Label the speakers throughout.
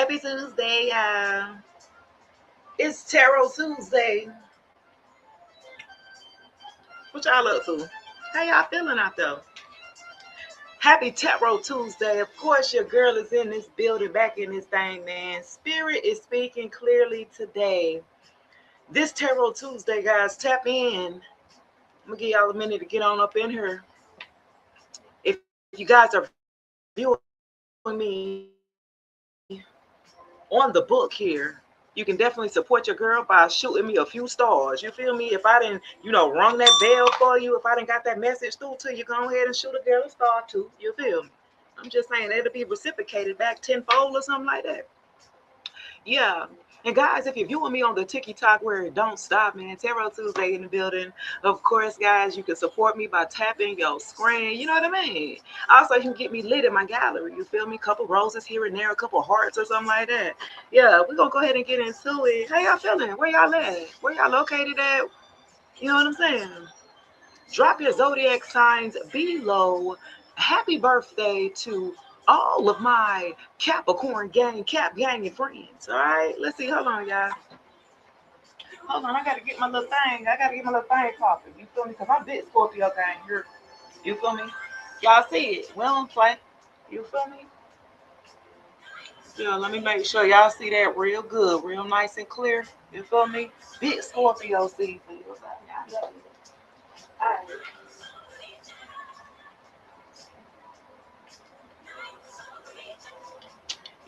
Speaker 1: Happy Tuesday. It's Tarot Tuesday. What y'all up to? How y'all feeling out there? Happy Tarot Tuesday. Of course, your girl is in this building, back in this thing, man. Spirit is speaking clearly today. This Tarot Tuesday, guys, tap in. I'm going to give y'all a minute to get on up in here. If you guys are viewing me on the book here, you can definitely support your girl by shooting me a few stars. You feel me? If I didn't, rung that bell for you, if I didn't got that message through to you, go ahead and shoot a girl a star too. You feel me? I'm just saying it'll be reciprocated back tenfold or something like that. Yeah. And guys, if you're viewing me on the TikTok where it don't stop, man, Tarot Tuesday in the building. Of course, guys, you can support me by tapping your screen. You know what I mean? Also, you can get me lit in my gallery. You feel me? Couple roses here and there, a couple hearts or something like that. Yeah, we're going to go ahead and get into it. How y'all feeling? Where y'all at? Where y'all located at? You know what I'm saying? Drop your zodiac signs below. Happy birthday to all of my Capricorn gang, Cap gang and friends. All right, let's see. Hold on, y'all. Hold on, I gotta get my little thing. Popping. You feel me? Cause I'm big Scorpio gang here. You feel me? Y'all see it? We don't play. You feel me? Yeah, let me make sure y'all see that real good, real nice and clear. You feel me? Big Scorpio season. All right.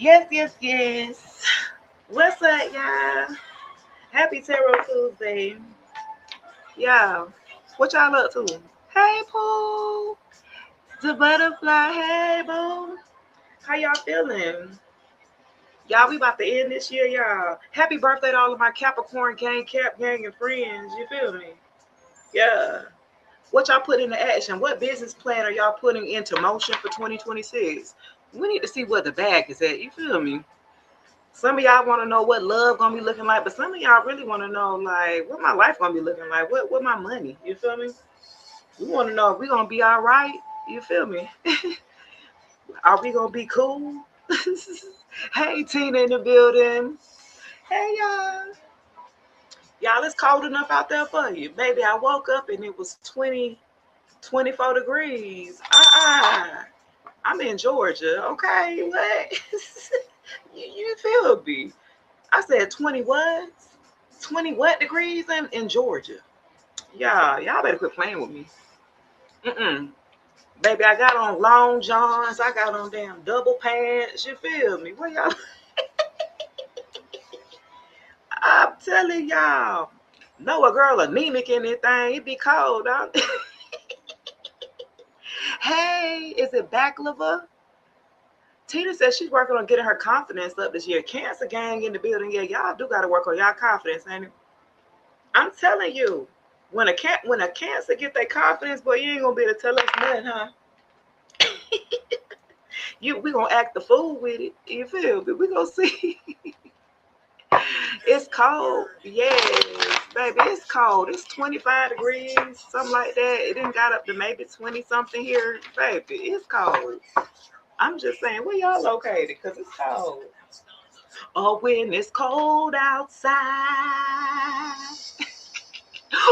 Speaker 1: Yes. What's up, y'all? Happy Tarot Tuesday. Yeah. What y'all up to? Hey, Pooh. The butterfly. Hey, boo. How y'all feeling? Y'all, we about to end this year, y'all. Happy birthday to all of my Capricorn gang, Cap gang, and friends. You feel me? Yeah. What y'all put into action? What business plan are y'all putting into motion for 2026? We need to see where the bag is at. You feel me? Some of y'all want to know what love gonna be looking like, but some of y'all really want to know like what my life gonna be looking like. What my money? You feel me? We want to know if we gonna be all right. You feel me? Are we gonna be cool? Hey, Tina in the building. Hey, y'all. Y'all, it's cold enough out there for you. Baby, I woke up and it was 24 degrees. I'm in Georgia. Okay, what? you feel me? I said 20 what? 20 what degrees in Georgia? Y'all better quit playing with me. Mm-mm. Baby, I got on long johns. I got on damn double pants. You feel me? Where y'all? I'm telling y'all. Know a girl anemic in this thing. It be cold. Hey, is it baklava? Tina says she's working on getting her confidence up this year. Cancer gang in the building. Yeah, y'all do got to work on y'all confidence, ain't it? I'm telling you, when a cancer get their confidence, boy, you ain't gonna be able to tell us nothing, huh? We gonna act the fool with it. You feel me? We gonna see. It's cold. Yes, baby, it's cold. It's 25 degrees, something like that. It didn't got up to maybe 20 something here. Baby, it's cold. I'm just saying, where y'all located? Because it's cold. Oh, when it's cold outside.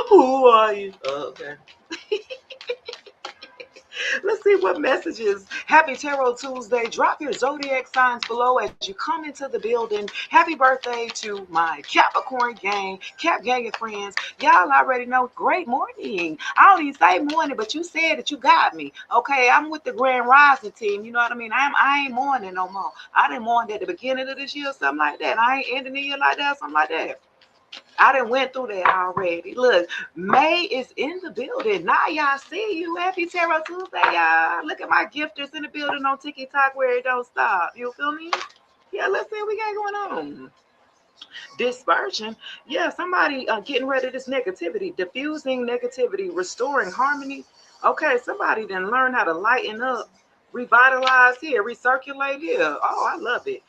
Speaker 1: Who are you? Oh, okay. Let's see what messages. Happy Tarot Tuesday. Drop your zodiac signs below as you come into the building. Happy birthday to my Capricorn gang, Cap gang and friends. Y'all already know. Great morning. I don't even say morning, but you said that you got me. Okay, I'm with the Grand Rising team. You know what I mean? I ain't mourning no more. I didn't mourn at the beginning of this year, something like that. I ain't ending the year like that, something like that. I done went through that already. Look, May is in the building. Now y'all see you. Happy Tarot Tuesday, y'all. Look at my gifters in the building on TikTok where it don't stop. You feel me? Yeah, let's see what we got going on. Dispersion. Yeah, somebody getting rid of this negativity, diffusing negativity, restoring harmony. Okay, somebody then learn how to lighten up, revitalize here, recirculate here. Oh, I love it.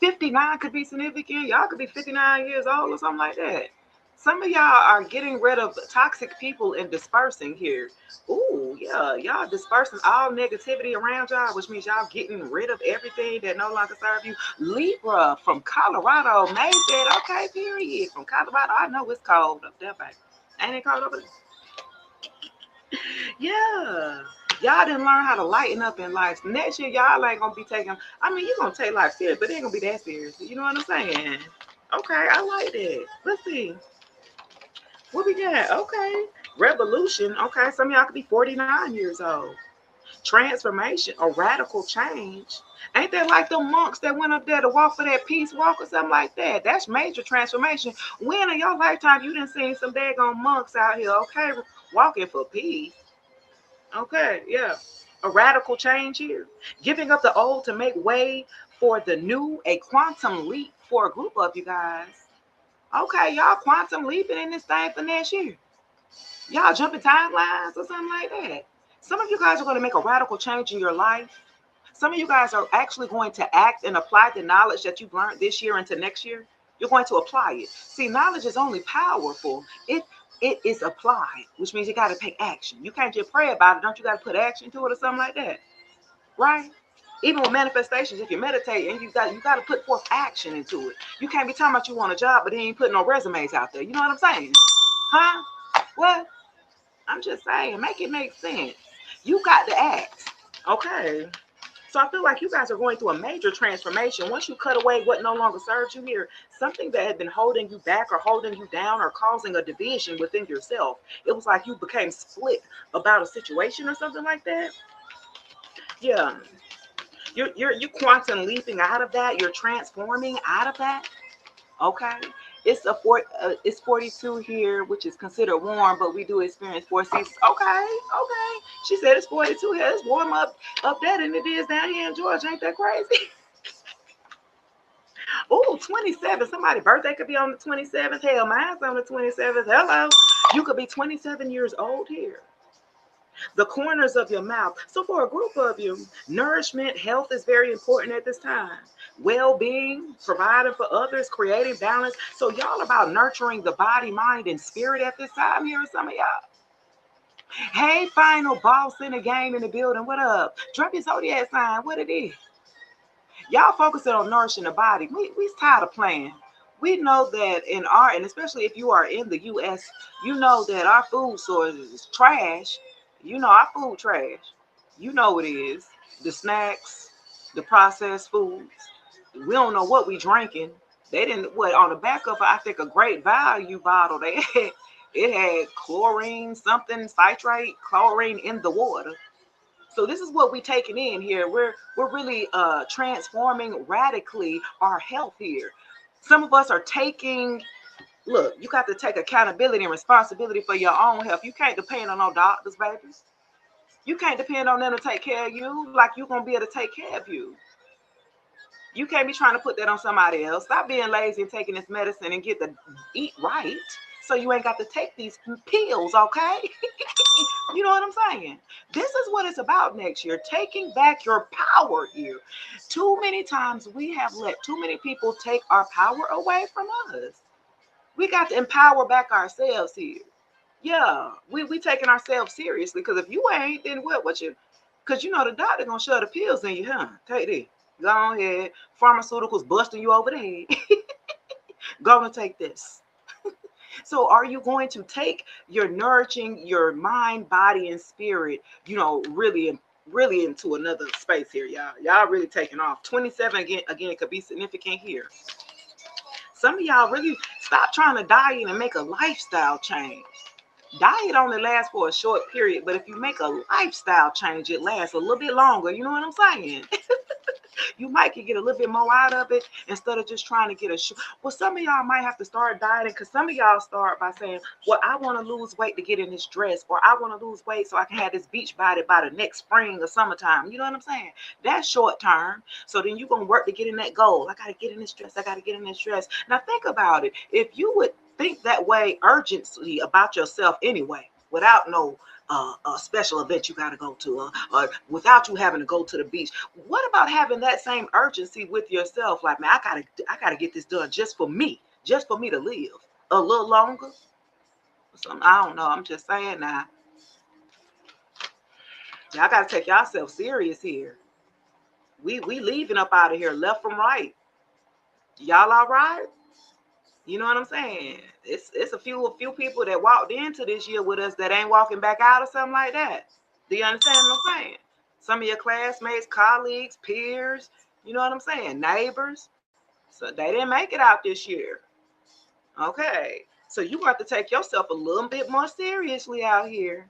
Speaker 1: 59 could be significant. Y'all could be 59 years old or something like that. Some of y'all are getting rid of toxic people and dispersing here. Ooh, yeah, y'all dispersing all negativity around y'all, which means y'all getting rid of everything that no longer serve you. Libra from Colorado, May said, okay, period. From Colorado, I know it's cold up there, baby. Ain't it cold over there? Yeah. Y'all didn't learn how to lighten up in life. Next year, y'all ain't gonna be taking. I mean, you're gonna take life serious, but it ain't gonna be that serious. You know what I'm saying? Okay, I like that. Let's see. What we got? Okay. Revolution. Okay, some of y'all could be 49 years old. Transformation, a radical change. Ain't that like the monks that went up there to walk for that peace walk or something like that? That's major transformation. When in your lifetime you done seen some daggone monks out here, okay, walking for peace? Okay, yeah. A radical change here. Giving up the old to make way for the new, a quantum leap for a group of you guys. Okay, y'all quantum leaping in this thing for next year. Y'all jumping timelines or something like that. Some of you guys are going to make a radical change in your life. Some of you guys are actually going to act and apply the knowledge that you've learned this year into next year. You're going to apply it. See, knowledge is only powerful if it is applied, which means you got to take action. You can't just pray about it. Don't you got to put action to it or something like that? Right? Even with manifestations, if you meditate and you got to put forth action into it. You can't be talking about you want a job, but then you ain't putting no resumes out there. You know what I'm saying? Huh? What? I'm just saying, make it make sense. You got to act. Okay. So I feel like you guys are going through a major transformation. Once you cut away what no longer serves you here, something that had been holding you back or holding you down or causing a division within yourself, it was like you became split about a situation or something like that. Yeah. You're quantum leaping out of that. You're transforming out of that. Okay. It's 42 here, which is considered warm, but we do experience 4 seasons. Okay, okay. She said it's 42 here. It's warm up there than it is down here in Georgia. Ain't that crazy? Oh, 27. Somebody's birthday could be on the 27th. Hell, mine's on the 27th. Hello. You could be 27 years old here. The corners of your mouth. So for a group of you, nourishment, health is very important at this time. Well-being, providing for others, creating balance. So y'all about nurturing the body, mind, and spirit at this time here, some of y'all. Hey, final boss in the game in the building. What up? Drop your zodiac sign. What it is? Y'all focusing on nourishing the body. We tired of playing. We know that in our, and especially if you are in the U.S., you know that our food source is trash. You know our food trash. You know it is. The snacks, the processed foods. We don't know what we drinking. They didn't, what, on the back of, I think, a great value bottle, they had, it had chlorine, something, citrate, chlorine in the water. So this is what we're taking in here. We're really transforming radically our health here. Some of us are taking, look, you got to take accountability and responsibility for your own health. You can't depend on no doctors, babies. You can't depend on them to take care of you like you're going to be able to take care of you. You can't be trying to put that on somebody else. Stop being lazy and taking this medicine and get to eat right so you ain't got to take these pills, okay? You know what I'm saying? This is what it's about next year, taking back your power here. Too many times we have let too many people take our power away from us. We got to empower back ourselves here. Yeah, we taking ourselves seriously because if you ain't, then what you, because you know the doctor gonna shove the pills in you, huh? Take this. Go ahead. Pharmaceuticals busting you over the head. Gonna take this. So are you going to take your nourishing your mind, body, and spirit, really into another space here, y'all? Y'all really taking off. 27 again, it could be significant here. Some of y'all really stop trying to diet and make a lifestyle change. Diet only lasts for a short period, but if you make a lifestyle change, it lasts a little bit longer. You know what I'm saying? You might get a little bit more out of it instead of just trying to get well, some of y'all might have to start dieting because some of y'all start by saying, well, I want to lose weight to get in this dress, or I want to lose weight so I can have this beach body by the next spring or summertime. You know what I'm saying? That's short term. So then you're going to work to get in that goal. I got to get in this dress. I got to get in this dress. Now think about it. If you would think that way urgently about yourself anyway, without no a special event you got to go to, or without you having to go to the beach. What about having that same urgency with yourself? Like, man, I gotta get this done just for me to live a little longer. I don't know. I'm just saying now. Y'all got to take yourself serious here. We leaving up out of here, left from right. Y'all all right? You know what I'm saying? It's a few people that walked into this year with us that ain't walking back out or something like that. Do you understand what I'm saying? Some of your classmates, colleagues, peers, you know what I'm saying? Neighbors. So they didn't make it out this year. Okay. So you have to take yourself a little bit more seriously out here.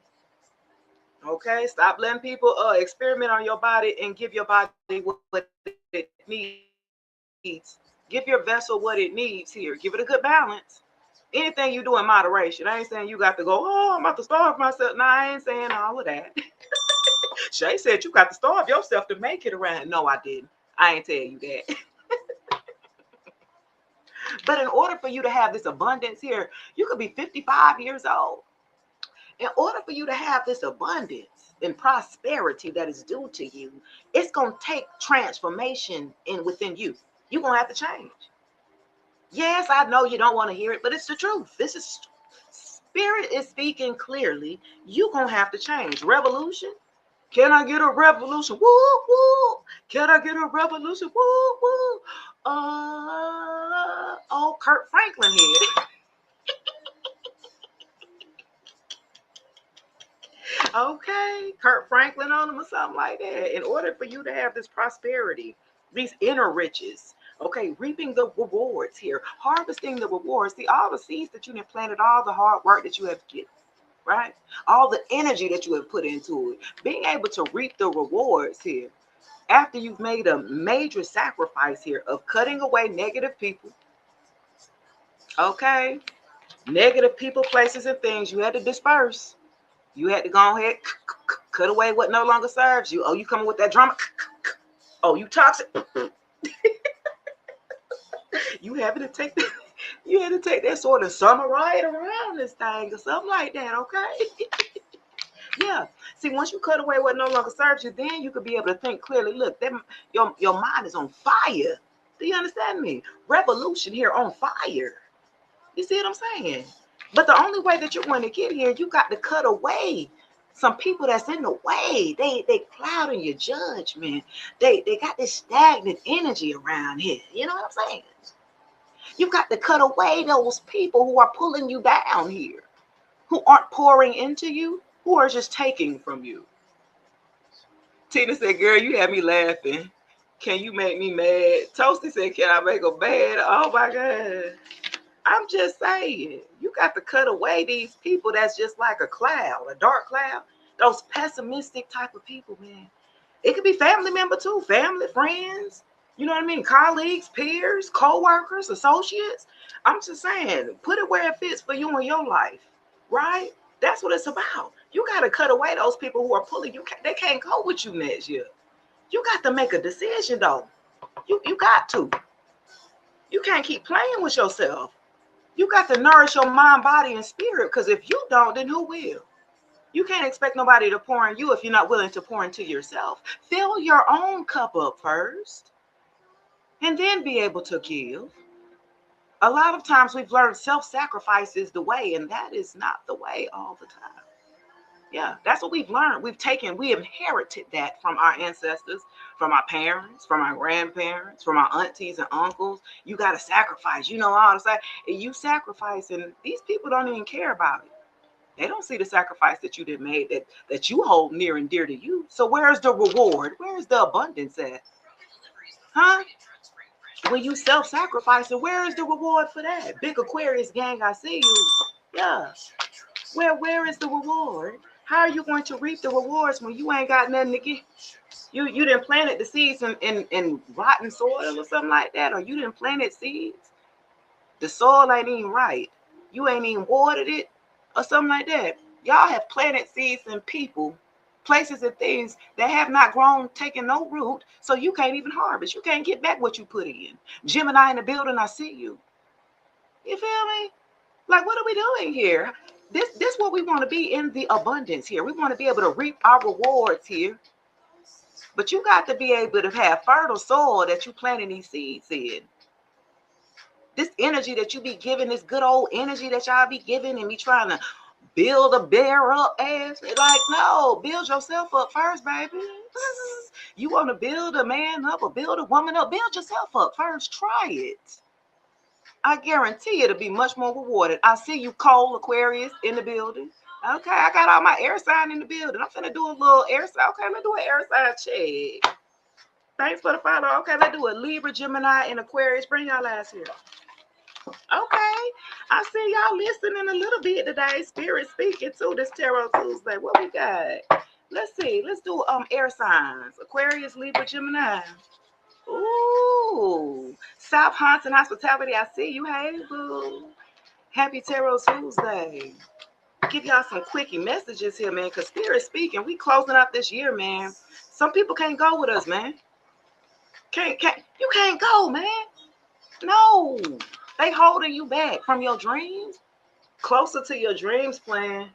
Speaker 1: Okay. Stop letting people experiment on your body and give your body what it needs. Give your vessel what it needs here. Give it a good balance. Anything you do in moderation. I ain't saying you got to go, oh, I'm about to starve myself. No, I ain't saying all of that. Shay said you got to starve yourself to make it around. No, I didn't. I ain't tell you that. But in order for you to have this abundance here, you could be 55 years old. In order for you to have this abundance and prosperity that is due to you, it's going to take transformation within you. You're going to have to change. Yes, I know you don't want to hear it, but it's the truth. This is spirit is speaking clearly. You're going to have to change. Revolution. Can I get a revolution? Woo, woo. Can I get a revolution? Woo, woo. Oh, Kurt Franklin here. Okay, Kurt Franklin on them or something like that. In order for you to have this prosperity, these inner riches, okay, reaping the rewards here, harvesting the rewards. See, all the seeds that you have planted, all the hard work that you have given, right? All the energy that you have put into it, being able to reap the rewards here after you've made a major sacrifice here of cutting away negative people, okay? Negative people, places, and things you had to disperse. You had to go ahead, cut away what no longer serves you. Oh, you coming with that drama? Oh, you toxic. You having to take that. You had to take that sort of summer ride around this thing or something like that, okay? Yeah. See, once you cut away what no longer serves you, then you could be able to think clearly. Look, your mind is on fire. Do you understand me? Revolution here on fire. You see what I'm saying? But the only way that you're going to get here, you got to cut away some people that's in the way. They clouding your judgment. They got this stagnant energy around here. You know what I'm saying? You got to cut away those people who are pulling you down here, who aren't pouring into you, who are just taking from you. Tina said, girl, you had me laughing. Can you make me mad? Toasty said, can I make her mad? Oh my God. I'm just saying, you got to cut away these people that's just like a cloud, a dark cloud. Those pessimistic type of people, man. It could be family member too, family, friends, you know what I mean? Colleagues, peers, co-workers, associates. I'm just saying, put it where it fits for you in your life, right? That's what it's about. You got to cut away those people who are pulling you. They can't go with you next year. You got to make a decision, though. You got to. You can't keep playing with yourself. You got to nourish your mind, body, and spirit, because if you don't, then who will? You can't expect nobody to pour in you if you're not willing to pour into yourself. Fill your own cup up first, and then be able to give. A lot of times we've learned self-sacrifice is the way, and that is not the way all the time. Yeah, that's what we've learned. We inherited that from our ancestors, from our parents, from our grandparents, from our aunties and uncles. You got to sacrifice. You know all the time. You sacrifice, and these people don't even care about it. They don't see the sacrifice that you did made, that you hold near and dear to you. So where's the reward? Where's the abundance at? Huh? When you self-sacrifice, and where is the reward for that? Big Aquarius gang, I see you. Yeah. Where is the reward? How are you going to reap the rewards when you ain't got nothing to give? You didn't planted the seeds in rotten soil or something like that, or you didn't planted seeds. The soil ain't even right. You ain't even watered it or something like that. Y'all have planted seeds in people, places and things that have not grown, taken no root, so you can't even harvest. You can't get back what you put in. Gemini in the building, I see you. You feel me? Like, what are we doing here? This what we want to be in the abundance here. We want to be able to reap our rewards here. But you got to be able to have fertile soil that you planting these seeds in. This energy that you be giving, this good old energy that y'all be giving and be trying to build a bear up ass. Like, no, build yourself up first, baby. You want to build a man up or build a woman up, build yourself up first. Try it. I guarantee it'll be much more rewarded. I see you, Cole Aquarius, in the building. Okay, I got all my air sign in the building. I'm finna do a little air sign. Okay, let's do an air sign check. Thanks for the follow. Okay, let's do a Libra, Gemini, and Aquarius. Bring y'all ass here. Okay, I see y'all listening a little bit today. Spirit speaking too. This Tarot Tuesday. What we got? Let's see. Let's do air signs. Aquarius, Libra, Gemini. Ooh, South Haunts and Hospitality. I see you. Hey, boo. Happy Tarot Tuesday. Give y'all some quickie messages here, man. Cause Spirit speaking. We closing out this year, man. Some people can't go with us, man. You can't go, man. No. They holding you back from your dreams. Closer to your dreams, plan.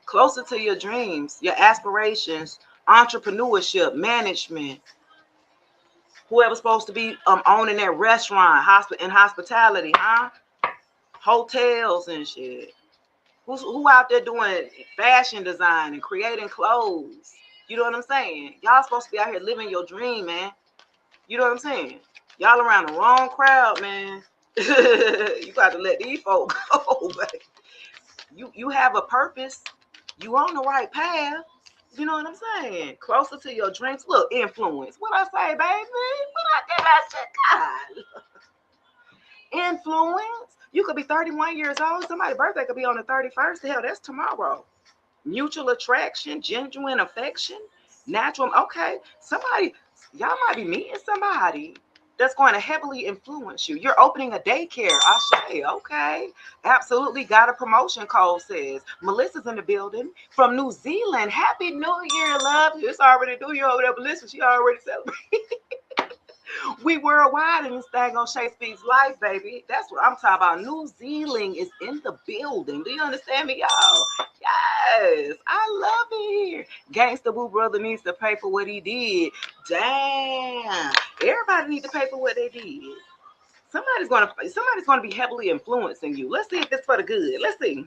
Speaker 1: Closer to your dreams, your aspirations, entrepreneurship, management. Whoever's supposed to be owning that restaurant, in hospitality, huh? Hotels and shit. Who out there doing fashion design and creating clothes? You know what I'm saying? Y'all supposed to be out here living your dream, man. You know what I'm saying? Y'all around the wrong crowd, man. You got to let these folks go. You have a purpose. You on the right path. You know what I'm saying? Closer to your dreams. Look, influence. What I say, baby? What I did, God. Influence. You could be 31 years old. Somebody's birthday could be on the 31st. Hell, that's tomorrow. Mutual attraction, genuine affection, natural. Okay, y'all might be meeting somebody that's going to heavily influence you. You're opening a daycare. I say, okay. Absolutely got a promotion, Cole says. Melissa's in the building from New Zealand. Happy New Year, love. It's already New Year over there, Melissa. She already celebrated. We worldwide in this thing on Shakespeare's life, baby. That's what I'm talking about. New Zealand is in the building. Do you understand me, y'all? Yes, I love it here. Gangsta Boo brother needs to pay for what he did. Damn. Everybody needs to pay for what they did. Somebody's gonna be heavily influencing you. Let's see if it's for the good. Let's see.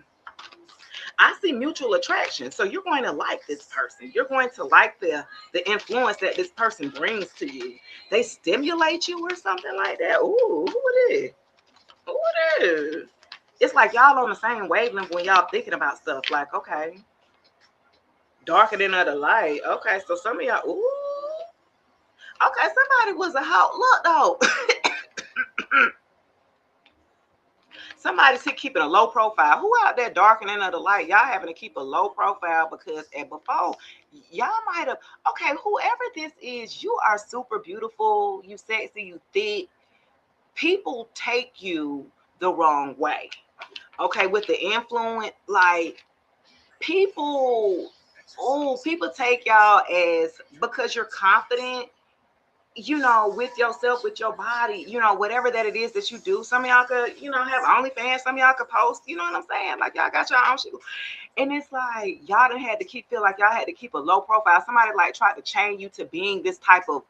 Speaker 1: I see mutual attraction. So you're going to like this person. You're going to like the influence that this person brings to you. They stimulate you or something like that. Ooh, who it is? Who it is? It's like y'all on the same wavelength when y'all thinking about stuff. Like, okay, darker than other light. Okay, so some of y'all, ooh. Okay, somebody was a hoe. Look, though. Somebody's keeping a low profile. Who out there darkening of the light? Y'all having to keep a low profile because before y'all might have. Okay, whoever this is, you are super beautiful. You sexy. You thick. People take you the wrong way. Okay, with the influence, like people take y'all as because you're confident. You know, with yourself, with your body, you know, whatever that it is that you do. Some of y'all could, you know, have OnlyFans. Some of y'all could post, you know what I'm saying? Like, y'all got your own shit. And it's like, y'all done had to feel like y'all had to keep a low profile. Somebody like tried to chain you to being this type of,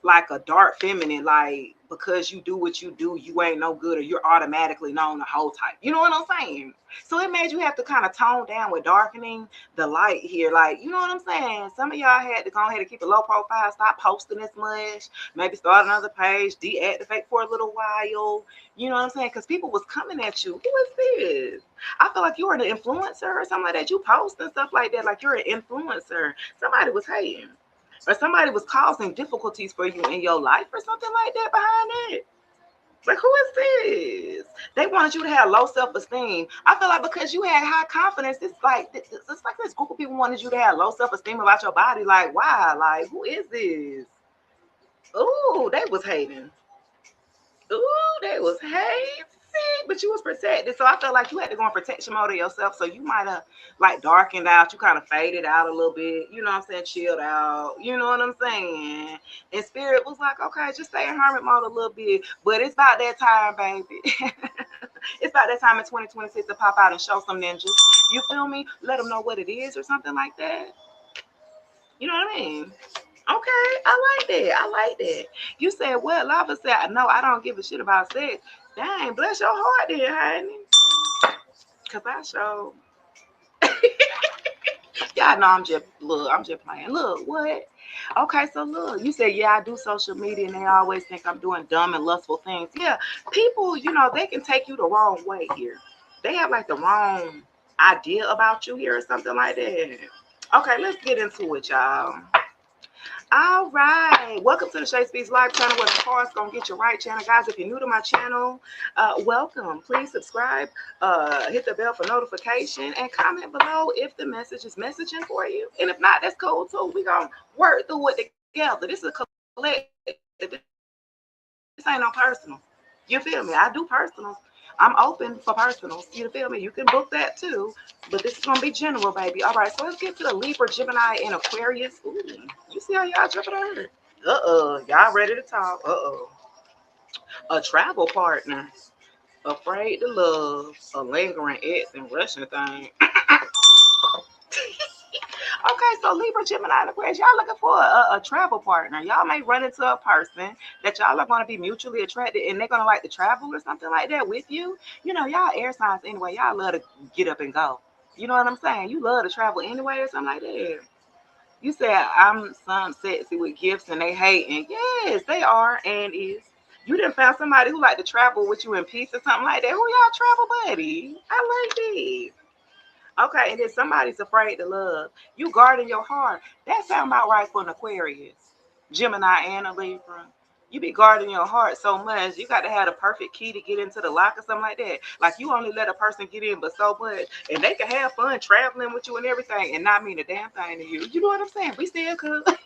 Speaker 1: like a dark feminine, like, because you do what you do, you ain't no good, or you're automatically known the whole type. You know what I'm saying? So it made you have to kind of tone down with darkening the light here. Like, you know what I'm saying? Some of y'all had to go ahead and keep a low profile, stop posting as much, maybe start another page, deactivate for a little while. You know what I'm saying? Because people was coming at you. Who is this? I feel like you were an influencer or something like that. You post and stuff like that, like you're an influencer. Somebody was hating. Or somebody was causing difficulties for you in your life or something like that behind it. Like, who is this? They wanted you to have low self-esteem. I feel like because you had high confidence, it's like this group of people wanted you to have low self-esteem about your body. Like, why? Like, who is this? Ooh, they was hating. Ooh, they was hating. But you was protected. So I felt like you had to go in protection mode of yourself. So you might have like darkened out. You kind of faded out a little bit. You know what I'm saying? Chilled out. You know what I'm saying? And Spirit was like, okay, just stay in hermit mode a little bit. But it's about that time, baby. It's about that time in 2026 to pop out and show some ninjas. You feel me? Let them know what it is or something like that. You know what I mean? Okay, I like that. I like that. You said what? Lava said, no, I don't give a shit about sex. Dang, bless your heart then, honey. Cause I show. Y'all know I'm just playing. Look, what? Okay, so look, you said, yeah, I do social media and they always think I'm doing dumb and lustful things. Yeah, people, they can take you the wrong way here. They have like the wrong idea about you here or something like that. Okay, let's get into it, y'all. All right, welcome to the Shay Speaks Live channel where the car's gonna get you right channel. Guys, if you're new to my channel, welcome. Please subscribe, hit the bell for notification, and comment below if the message is messaging for you. And if not, that's cool too. We're gonna work through it together. This is a collective. This ain't no personal. You feel me? I do personals. I'm open for personals. You feel me? You can book that too. But this is gonna be general, baby. All right, so let's get to the Libra, Gemini, and Aquarius. Ooh, you see how y'all jumping on it? Y'all ready to talk? A travel partner, afraid to love, a lingering ex and Russian thing. Okay, so Libra, Gemini, and Aquarius, y'all looking for a travel partner. Y'all may run into a person that y'all are going to be mutually attracted and they're going to like to travel or something like that with you. Y'all air signs anyway. Y'all love to get up and go. You know what I'm saying? You love to travel anyway or something like that. You said I'm some sexy with gifts and they hating. Yes, they are and is. You didn't found somebody who like to travel with you in peace or something like that. Who y'all travel buddy? I like this. Okay, and then somebody's afraid to love. You guarding your heart. That sound about right for an Aquarius, Gemini, and a Libra. You be guarding your heart so much. You got to have the perfect key to get into the lock or something like that. Like you only let a person get in, but so much, and they can have fun traveling with you and everything, and not mean a damn thing to you. You know what I'm saying? We still could, ain't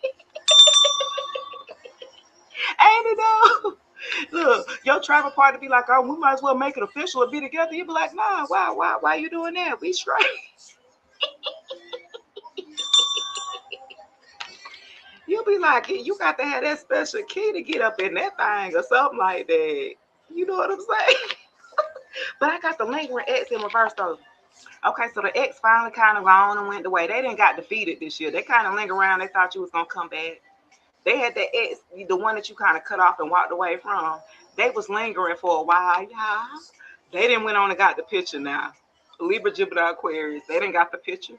Speaker 1: it though? Look, your travel partner be like, oh, we might as well make it official and be together. You be like, nah, why you doing that? We straight. You be like, you got to have that special key to get up in that thing or something like that. You know what I'm saying? But I got the lingering ex in reverse though. Okay, so the ex finally kind of gone and went away. They didn't got defeated this year. They kind of linger around. They thought you was gonna come back. They had the ex, the one that you kind of cut off and walked away from. They was lingering for a while, y'all. They didn't went on and got the picture now. Libra, Jupiter, Aquarius. They didn't got the picture.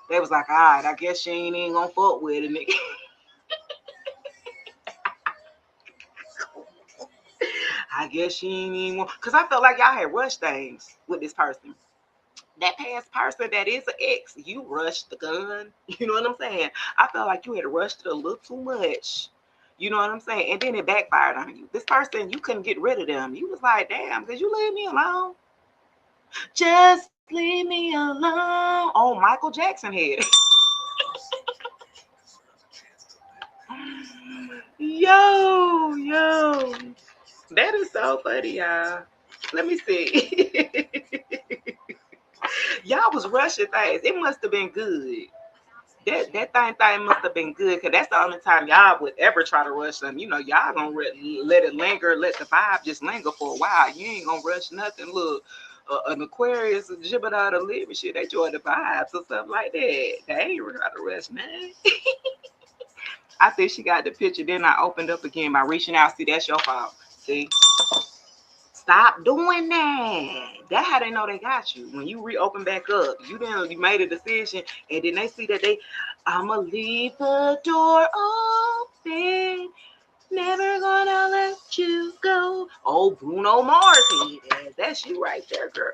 Speaker 1: They was like, all right, I guess she ain't even gonna fuck with it, nigga. I guess she ain't even because I felt like y'all had rushed things with this person. That past person that is an ex, you rushed the gun. You know what I'm saying? I felt like you had rushed it a little too much. You know what I'm saying? And then it backfired on you. This person, you couldn't get rid of them. You was like, damn, could you leave me alone? Just leave me alone. Oh, Michael Jackson had it. Yo. That is so funny, y'all. Let me see. Y'all was rushing things. It must have been good. That thing must have been good because that's the only time y'all would ever try to rush them. Y'all gonna let it linger, let the vibe just linger for a while. You ain't gonna rush nothing. Look, an Aquarius, a Gemini, a Libra, shit, they enjoy the vibes or something like that. They ain't trying to rush nothing. I think she got the picture. Then I opened up again by reaching out. See, that's your fault. See. Stop doing that. That's how they know they got you. When you reopen back up, you made a decision, and then they see that I'ma leave the door open, never gonna let you go. Oh, Bruno Mars, that's you right there, girl.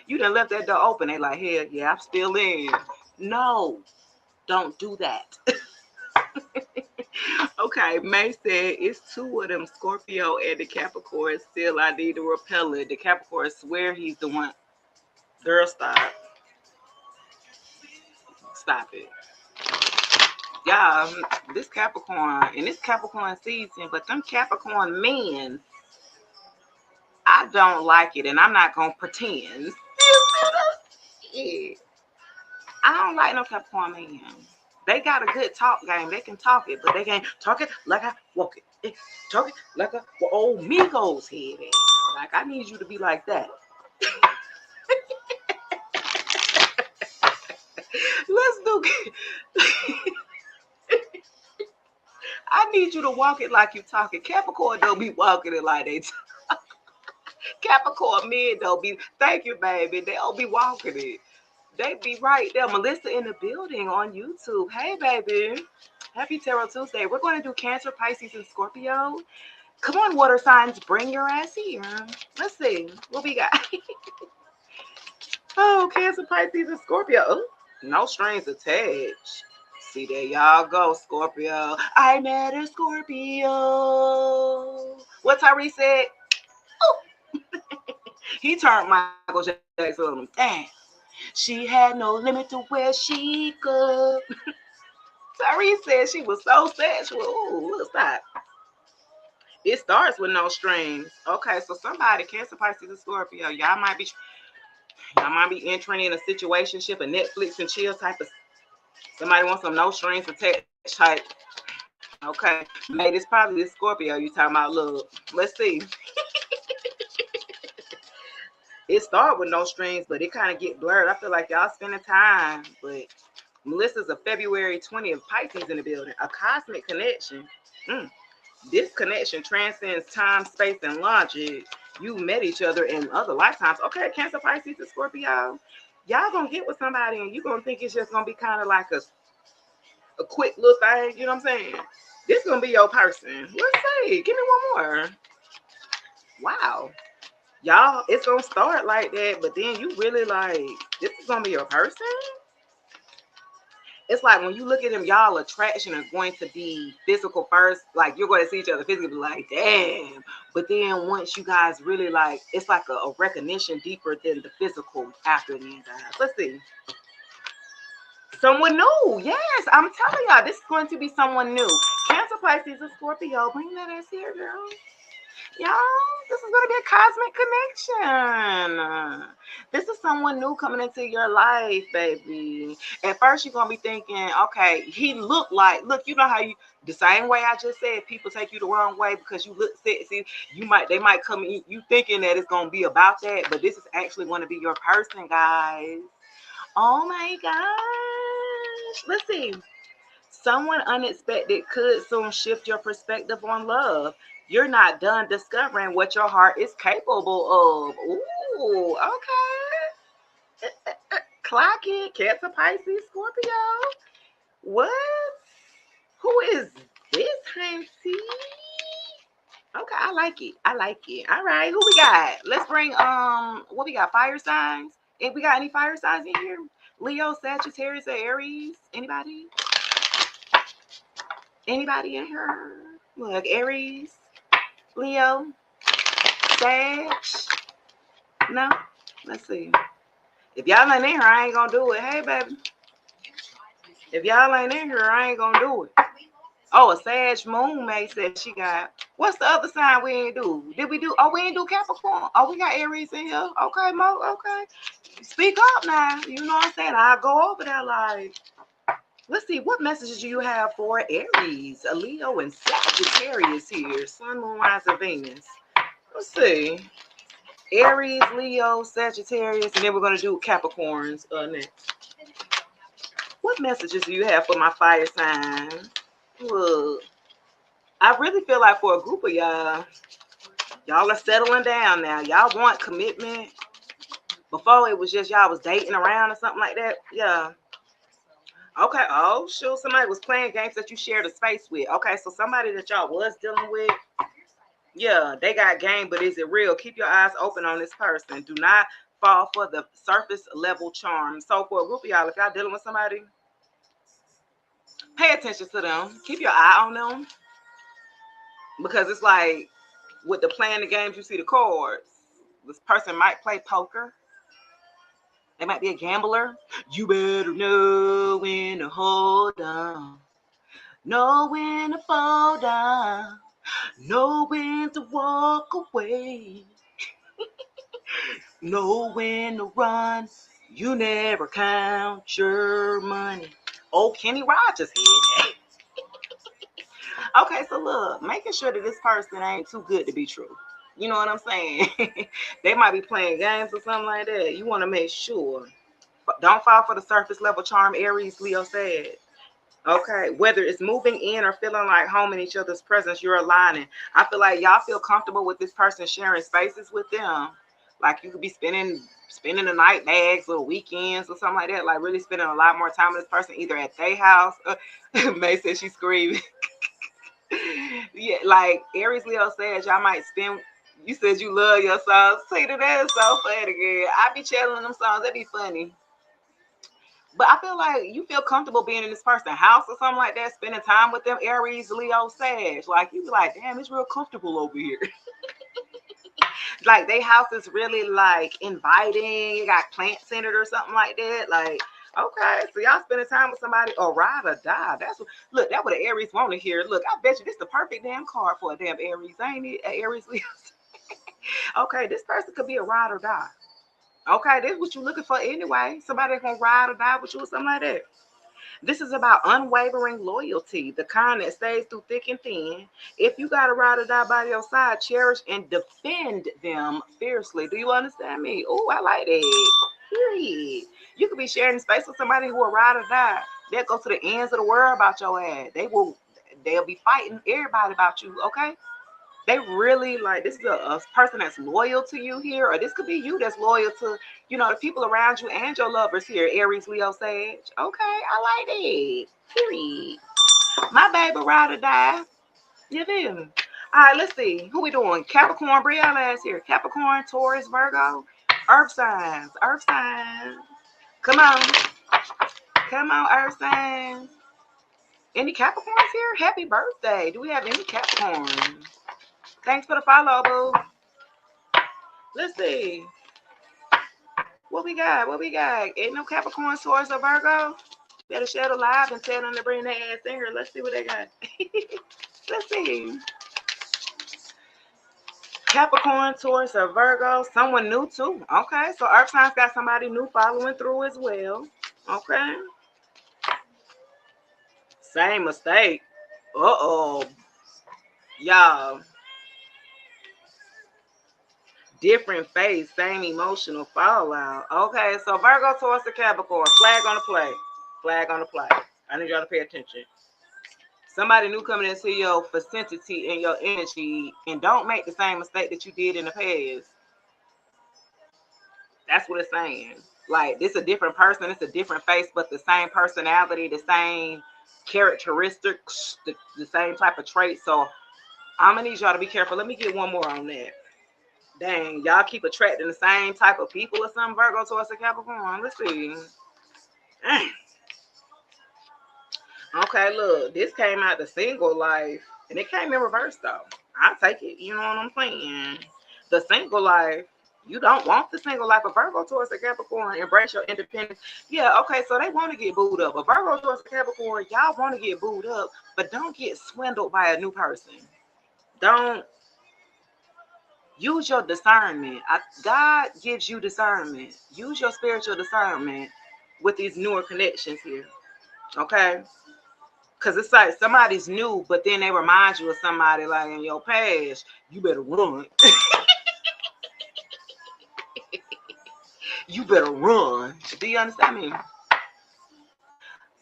Speaker 1: You done left that door open. They like, hell yeah, I'm still in. No, don't do that. Okay, May said it's two of them, Scorpio and the Capricorn. Still, I need to repel it. The Capricorn swear he's the one. Girl, stop. Stop it. Y'all, this Capricorn, and this Capricorn season, but them Capricorn men, I don't like it, and I'm not going to pretend. Yeah. I don't like no Capricorn men. They got a good talk game. They can talk it, but they can't talk it like I walk it. Talk it like a old Migos head. Like, I need you to be like that. Let's do I need you to walk it like you talking. Capricorn don't be walking it like they talk. Capricorn men don't be. Thank you, baby. They don't be walking it. They be right there. Melissa in the building on YouTube. Hey, baby. Happy Tarot Tuesday. We're going to do Cancer, Pisces, and Scorpio. Come on, water signs. Bring your ass here. Let's see what we got. Oh, Cancer, Pisces, and Scorpio. Oh, no strings attached. See, there y'all go, Scorpio. I met a Scorpio. What Tyrese said? Oh, he turned Michael Jackson on him. Damn. She had no limit to where she could. Tyrese said she was so sexual. Ooh, look, stop. It starts with no strings. Okay, so somebody, Cancer, Pisces, and Scorpio, y'all might be entering in a situationship, a Netflix and chill type of. Somebody wants some no strings attached type. Okay, maybe it's probably this Scorpio you talking about. Look, let's see. It started with no strings, but it kind of get blurred. I feel like y'all spending time, but Melissa's a February 20th Pisces in the building. A cosmic connection. This connection transcends time, space, and logic. You met each other in other lifetimes. Okay, Cancer, Pisces, and Scorpio. Y'all gonna get with somebody and you gonna think it's just gonna be kind of like a quick little thing. You know what I'm saying? This gonna be your person. Let's see. Give me one more. Wow. Y'all, it's gonna start like that, but then you really like, this is gonna be your person. It's like when you look at them, y'all attraction is going to be physical first. Like you're going to see each other physically, like, damn. But then once you guys really like, it's like a recognition deeper than the physical after these guys. Let's see. Someone new. Yes, I'm telling y'all, this is going to be someone new. Cancer, Pisces, and Scorpio. Bring that ass here, girl. Y'all, this is going to be a cosmic connection. This is someone new coming into your life, baby. At first, you're going to be thinking, okay, he look, you know how you, the same way I just said, people take you the wrong way because you look sexy. They might come in, you thinking that it's going to be about that, but this is actually going to be your person, guys. Oh my gosh. Let's see. Someone unexpected could soon shift your perspective on love. You're not done discovering what your heart is capable of. Ooh, okay. Clock it. Cancer, Pisces, Scorpio. What? Who is this, Hancy? Okay, I like it. I like it. All right, who we got? Let's bring what we got? Fire signs. If we got any fire signs in here? Leo, Sagittarius, or Aries? Anybody? Anybody in here? Look, Aries, Leo, Sag. No? Let's see. If y'all ain't in here, I ain't gonna do it. Hey, baby. If y'all ain't in here, I ain't gonna do it. Oh, a Sag Moon May said she got. What's the other sign we ain't do? Did we do? Oh, we ain't do Capricorn. Oh, we got Aries in here. Okay, Mo. Okay. Speak up now. You know what I'm saying? I'll go over there like. Let's see. What messages do you have for Aries, a Leo, and Sagittarius here? Sun, Moon, Rising, Venus. Let's see. Aries, Leo, Sagittarius, and then we're going to do Capricorns next. What messages do you have for my fire signs? Look, I really feel like for a group of y'all are settling down now. Y'all want commitment. Before it was just y'all was dating around or something like that. Yeah. Okay. Oh, shoot. Somebody was playing games that you shared a space with. Okay. So somebody that y'all was dealing with. Yeah, they got game, but is it real? Keep your eyes open on this person. Do not fall for the surface level charm. So for a group of y'all, if y'all dealing with somebody, pay attention to them. Keep your eye on them. Because it's like with the playing the games, you see the cards. This person might play poker. They might be a gambler. You better know when to hold on. Know when to fall down. Know when to walk away. Know when to run. You never count your money. Oh, Kenny Rogers here. Okay, so look, making sure that this person ain't too good to be true. You know what I'm saying? They might be playing games or something like that. You want to make sure. Don't fall for the surface level charm, Aries, Leo said. Okay, whether it's moving in or feeling like home in each other's presence, you're aligning. I feel like y'all feel comfortable with this person sharing spaces with them. Like you could be spending the night bags or weekends or something like that. Like really spending a lot more time with this person, either at their house. May says she's screaming. Yeah, like Aries Leo says, y'all might spend. You said you love your songs. See, that is so funny, girl. I be channeling them songs. They be funny. But I feel like you feel comfortable being in this person's house or something like that, spending time with them, Aries, Leo, Sag. Like you be like, damn, it's real comfortable over here. Like they house is really like inviting. You got plant centered or something like that. Like, okay, so y'all spending time with somebody or ride or die. That's what look, that's what the Aries want to hear. Look, I bet you this is the perfect damn card for a damn Aries, ain't it? Aries Leo. Okay, this person could be a ride or die. Okay, this is what you're looking for anyway. Somebody that's gonna ride or die with you or something like that. This is about unwavering loyalty, the kind that stays through thick and thin. If you got a ride or die by your side, cherish and defend them fiercely. Do you understand me? Oh, I like that. Period. You could be sharing space with somebody who will ride or die. They'll go to the ends of the world about your ass. They'll be fighting everybody about you, okay? They really like this is a person that's loyal to you here, or this could be you that's loyal to, the people around you and your lovers here, Aries, Leo, Sage. Okay, I like that. Period. My baby ride or die. You feel me? All right, let's see. Who we doing? Capricorn, Brielle ass here. Capricorn, Taurus, Virgo. Earth signs. Earth signs. Come on. Come on, Earth signs. Any Capricorns here? Happy birthday. Do we have any Capricorns? Thanks for the follow, boo. Let's see. What we got? What we got? Ain't no Capricorn, Taurus, or Virgo? Better share the live and tell them to bring their ass in here. Let's see what they got. Let's see. Capricorn, Taurus, or Virgo. Someone new too. Okay, so Earth signs got somebody new following through as well. Okay. Same mistake. Uh-oh. Y'all. Different face, same emotional fallout. Okay, so Virgo, Taurus, or Capricorn. Flag on the play. Flag on the play. I need y'all to pay attention. Somebody new coming into your vicinity and your energy, and don't make the same mistake that you did in the past. That's what it's saying. Like, this is a different person, it's a different face, but the same personality, the same characteristics, the same type of traits. So I'm gonna need y'all to be careful. Let me get one more on that. Dang, y'all keep attracting the same type of people or something, Virgo, Taurus, and Capricorn. Let's see. Dang. Okay, look, this came out the single life, and it came in reverse, though. I'll take it, you know what I'm saying? The single life, you don't want the single life of Virgo, Taurus, and Capricorn. Embrace your independence. Yeah, okay, so they want to get booed up. A Virgo, Taurus, and Capricorn, y'all want to get booed up, but don't get swindled by a new person. Don't. Use your discernment. God gives you discernment. Use your spiritual discernment with these newer connections here. Okay? Because it's like somebody's new, but then they remind you of somebody like in your past. You better run. You better run. Do you understand me?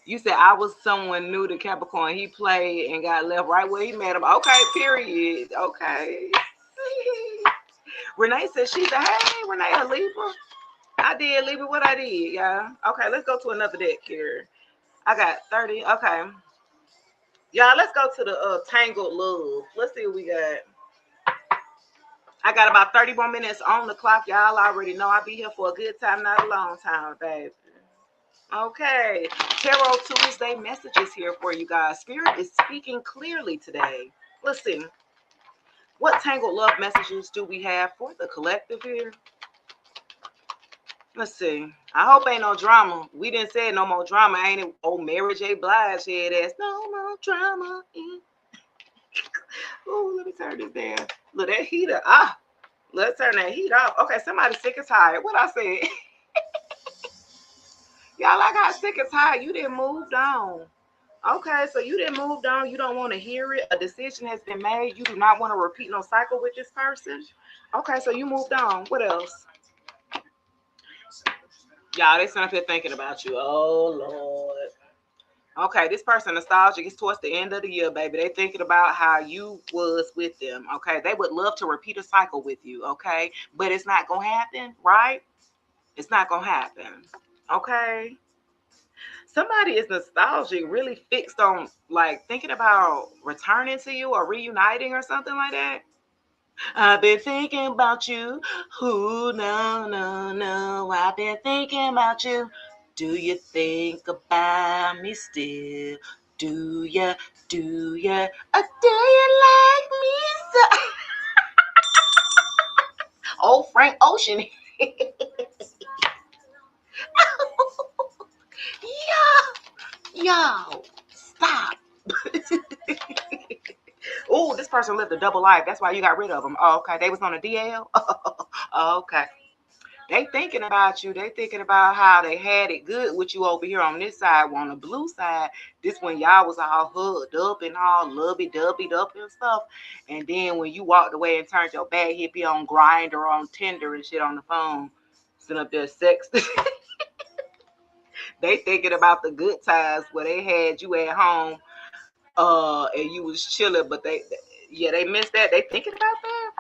Speaker 1: You said I was someone new to Capricorn. He played and got left right where he met him. Okay, period. Okay. Renee said she's hey, Renee, a Libra. I did Libra what I did, y'all. Okay, let's go to another deck here. I got 30. Okay. Y'all, let's go to the Tangled Love. Let's see what we got. I got about 30 more minutes on the clock. Y'all already know I'll be here for a good time, not a long time, baby. Okay. Tarot Tuesday messages here for you guys. Spirit is speaking clearly today. Let's see. What Tangled Love messages do we have for the collective here? Let's see. I hope ain't no drama. We didn't say no more drama, ain't it? Oh, Mary J. Blige head ass. No more drama. Oh, let me turn this down. Look, that heater. Let's turn that heat off. Okay, somebody sick and tired. What I said? Y'all, I got sick and tired. You didn't move on. Okay, so you didn't move on. You don't want to hear it. A decision has been made. You do not want to repeat no cycle with this person. Okay, so you moved on. What else? Y'all, they sitting up here thinking about you. Oh, Lord. Okay, this person nostalgic is towards the end of the year, baby. They thinking about how you was with them. Okay, they would love to repeat a cycle with you. Okay, but it's not gonna happen, right? It's not gonna happen. Okay. Somebody is nostalgic, really fixed on like thinking about returning to you or reuniting or something like that. I've been thinking about you. Ooh, no, no, no. I've been thinking about you. Do you think about me still? Do ya? Do ya? Or do you like me so? Oh, Frank Ocean. Yo, stop. Oh, this person lived a double life. That's why you got rid of them. Oh, okay. They was on a DL. Oh, okay. They thinking about you. They thinking about how they had it good with you over here on this side. On the blue side, this when y'all was all hooked up and all lovey-dovey up and stuff. And then when you walked away and turned your back, he'd be on Grindr, on Tinder and shit on the phone, sitting up there sex. They thinking about the good times where they had you at home, and you was chilling, but yeah, they missed that. They thinking about that.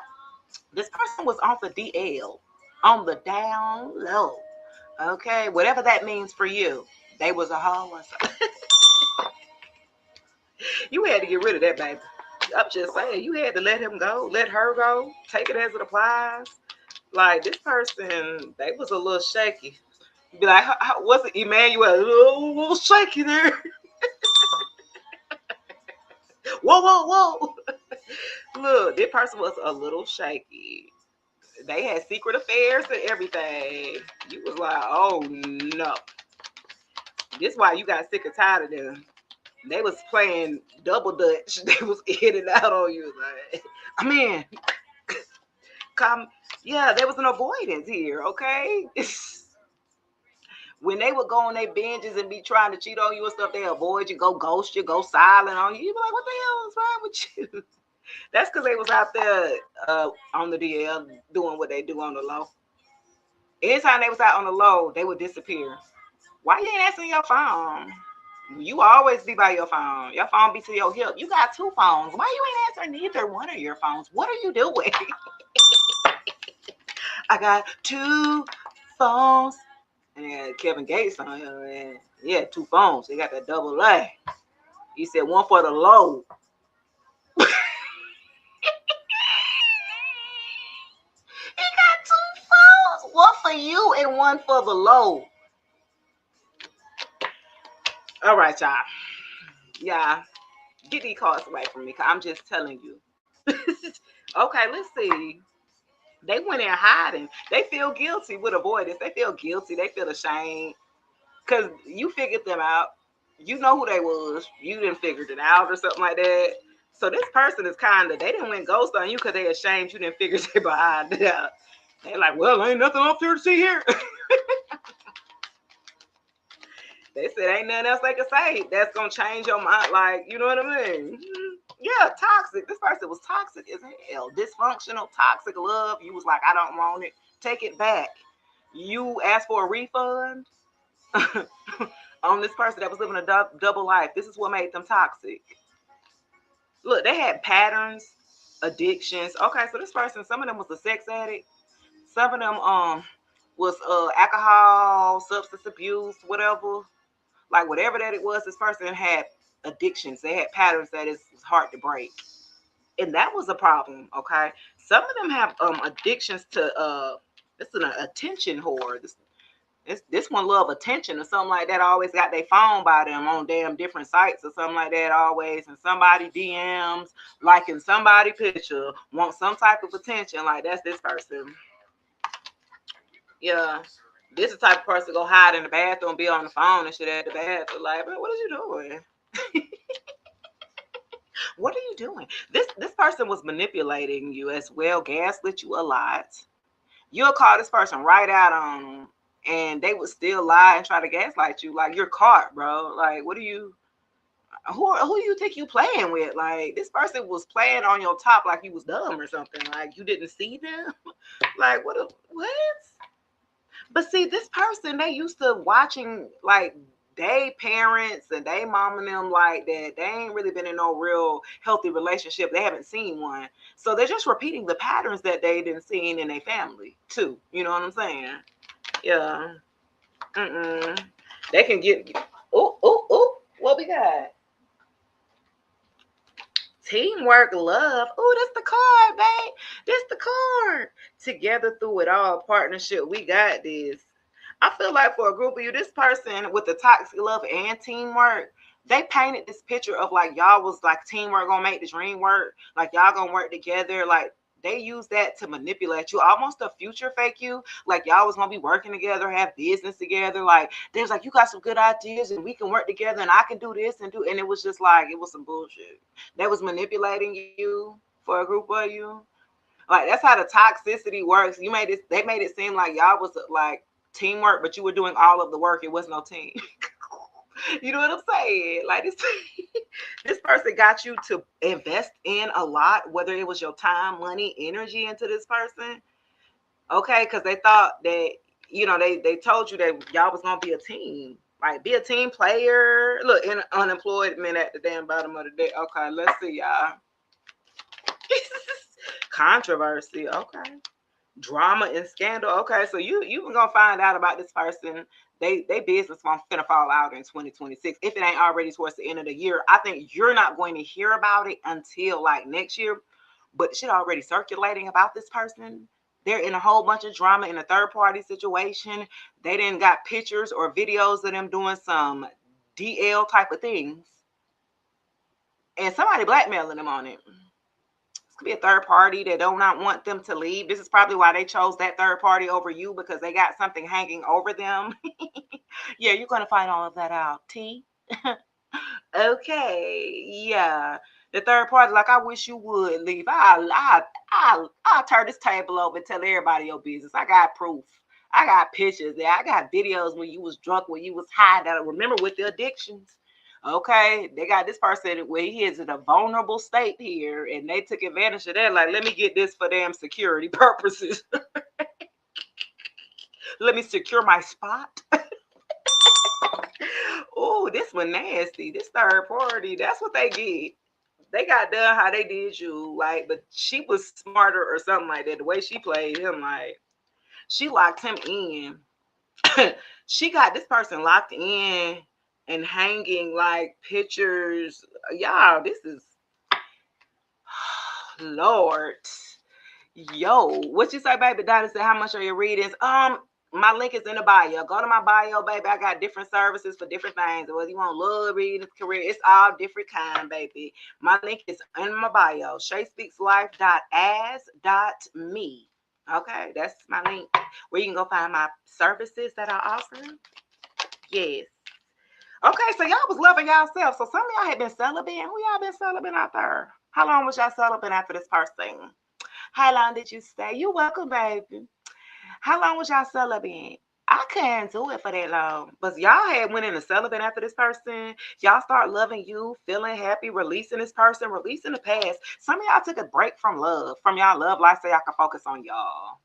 Speaker 1: This person was on the DL, on the down low. Okay, whatever that means for you. They was a hoe. You had to get rid of that, baby. I'm just saying, you had to let him go, let her go, take it as it applies. Like this person, they was a little shaky. Be like, what's it, Emmanuel? A little shaky there. Whoa, whoa, whoa. Look, this person was a little shaky. They had secret affairs and everything. You was like, oh no. This is why you got sick and tired of them. They was playing double dutch. They was in and out on you. Like, I mean, come, yeah, there was an avoidance here, okay? When they would go on their binges and be trying to cheat on you and stuff, they avoid you, go ghost you, go silent on you. You be like, what the hell is wrong with you? That's because they was out there on the DL doing what they do on the low. Anytime they was out on the low, they would disappear. Why you ain't answering your phone? You always be by your phone. Your phone be to your hip. You got two phones. Why you ain't answering neither one of your phones? What are you doing? I got two phones. And they had Kevin Gates on here, man. Yeah, two phones. They got that double A. He said one for the low. He got two phones. One for you and one for the low. All right, y'all. Yeah. Get these cards away from me, because I'm just telling you. Okay, let's see. They went in hiding. They feel guilty with avoidance. They feel guilty. They feel ashamed. Because you figured them out. You know who they was. You didn't figure it out or something like that. So this person is kind of, they didn't went ghost on you because they ashamed you didn't figure it behind it out. They're like, well, ain't nothing up here to see here. They said ain't nothing else they can say that's gonna change your mind. Like, you know what I mean? Yeah, toxic. This person was toxic as hell. Dysfunctional, toxic love. You was like, I don't want it. Take it back. You asked for a refund on this person that was living a double life. This is what made them toxic. Look, they had patterns, addictions. Okay, so this person, some of them was a sex addict. Some of them was alcohol, substance abuse, whatever. Like whatever that it was, this person had addictions. They had patterns that is hard to break. And that was a problem, okay? Some of them have addictions to this is an attention whore. This one love attention or something like that. Always got their phone by them on damn different sites or something like that. Always and somebody DMs, liking somebody picture, want some type of attention. Like that's this person. Yeah. This is the type of person go hide in the bathroom, be on the phone and shit at the bathroom. Like, what are you doing? What are you doing? This person was manipulating you as well, gaslit you a lot. You'll call this person right out on them, and they would still lie and try to gaslight you. Like you're caught, bro. Like, what are you? Who you think you playing with? Like this person was playing on your top like you was dumb or something. Like you didn't see them. Like what? But see, this person, they used to watching like they parents and they mom and them like that, they ain't really been in no real healthy relationship. They haven't seen one. So they're just repeating the patterns that they didn't seen in their family too. You know what I'm saying? Yeah. Mm-mm. They can get, what we got? Teamwork, love. Oh, that's the card, babe. That's the card. Together through it all, partnership. We got this. I feel like for a group of you, this person with the toxic love and teamwork, they painted this picture of like y'all was like teamwork gonna make the dream work, like y'all gonna work together, like they use that to manipulate you, almost a future fake you, like y'all was gonna be working together, have business together, like there's like you got some good ideas and we can work together and I can do this and do, and it was just like it was some bullshit. They was manipulating you for a group of you. Like that's how the toxicity works. They made it seem like y'all was like teamwork, but you were doing all of the work. It was no team. You know what I'm saying? Like this, this person got you to invest in a lot, whether it was your time, money, energy into this person. Okay, because they thought that they told you that y'all was gonna be a team. Like be a team player. Look, in unemployed men at the damn bottom of the day. Okay, let's see y'all. Controversy. Okay. Drama and scandal. Okay, so you gonna find out about this person. They business finna fall out in 2026 if it ain't already towards the end of the year. I think you're not going to hear about it until like next year, but shit already circulating about this person. They're in a whole bunch of drama in a third party situation. They didn't got pictures or videos of them doing some DL type of things, and somebody blackmailing them on it. Could be a third party that do not want them to leave. This is probably why they chose that third party over you, because they got something hanging over them. Yeah, you're gonna find all of that out. T. Okay, yeah. The third party, like I wish you would leave. I'll turn this table over and tell everybody your business. I got proof. I got pictures there. I got videos when you was drunk, when you was high. That I remember with the addictions. Okay, they got this person where he is in a vulnerable state here, and they took advantage of that. Like, let me get this for damn security purposes. Let me secure my spot. Oh, this one nasty. This third party, that's what they get. They got done how they did you, like, but she was smarter or something like that. The way she played him, like, she locked him in. She got this person locked in and hanging like pictures. Y'all, this is Lord. Yo, what you say, baby? Daddy said, how much are your readings? My link is in the bio. Go to my bio, baby. I got different services for different things. Whether you want love readings, career, it's all different kind, baby. My link is in my bio. shayspeakslife.as.me. Okay, that's my link where you can go find my services that I offer. Yes. Okay, so y'all was loving y'allself. So some of y'all had been celibate. Who y'all been celibate out there? How long was y'all celibate after this person? How long did you stay? You welcome, baby. How long was y'all celibate? I couldn't do it for that long. But y'all had went into celibate after this person. Y'all start loving you, feeling happy, releasing this person, releasing the past. Some of y'all took a break from love, from y'all love life, so y'all can focus on y'all.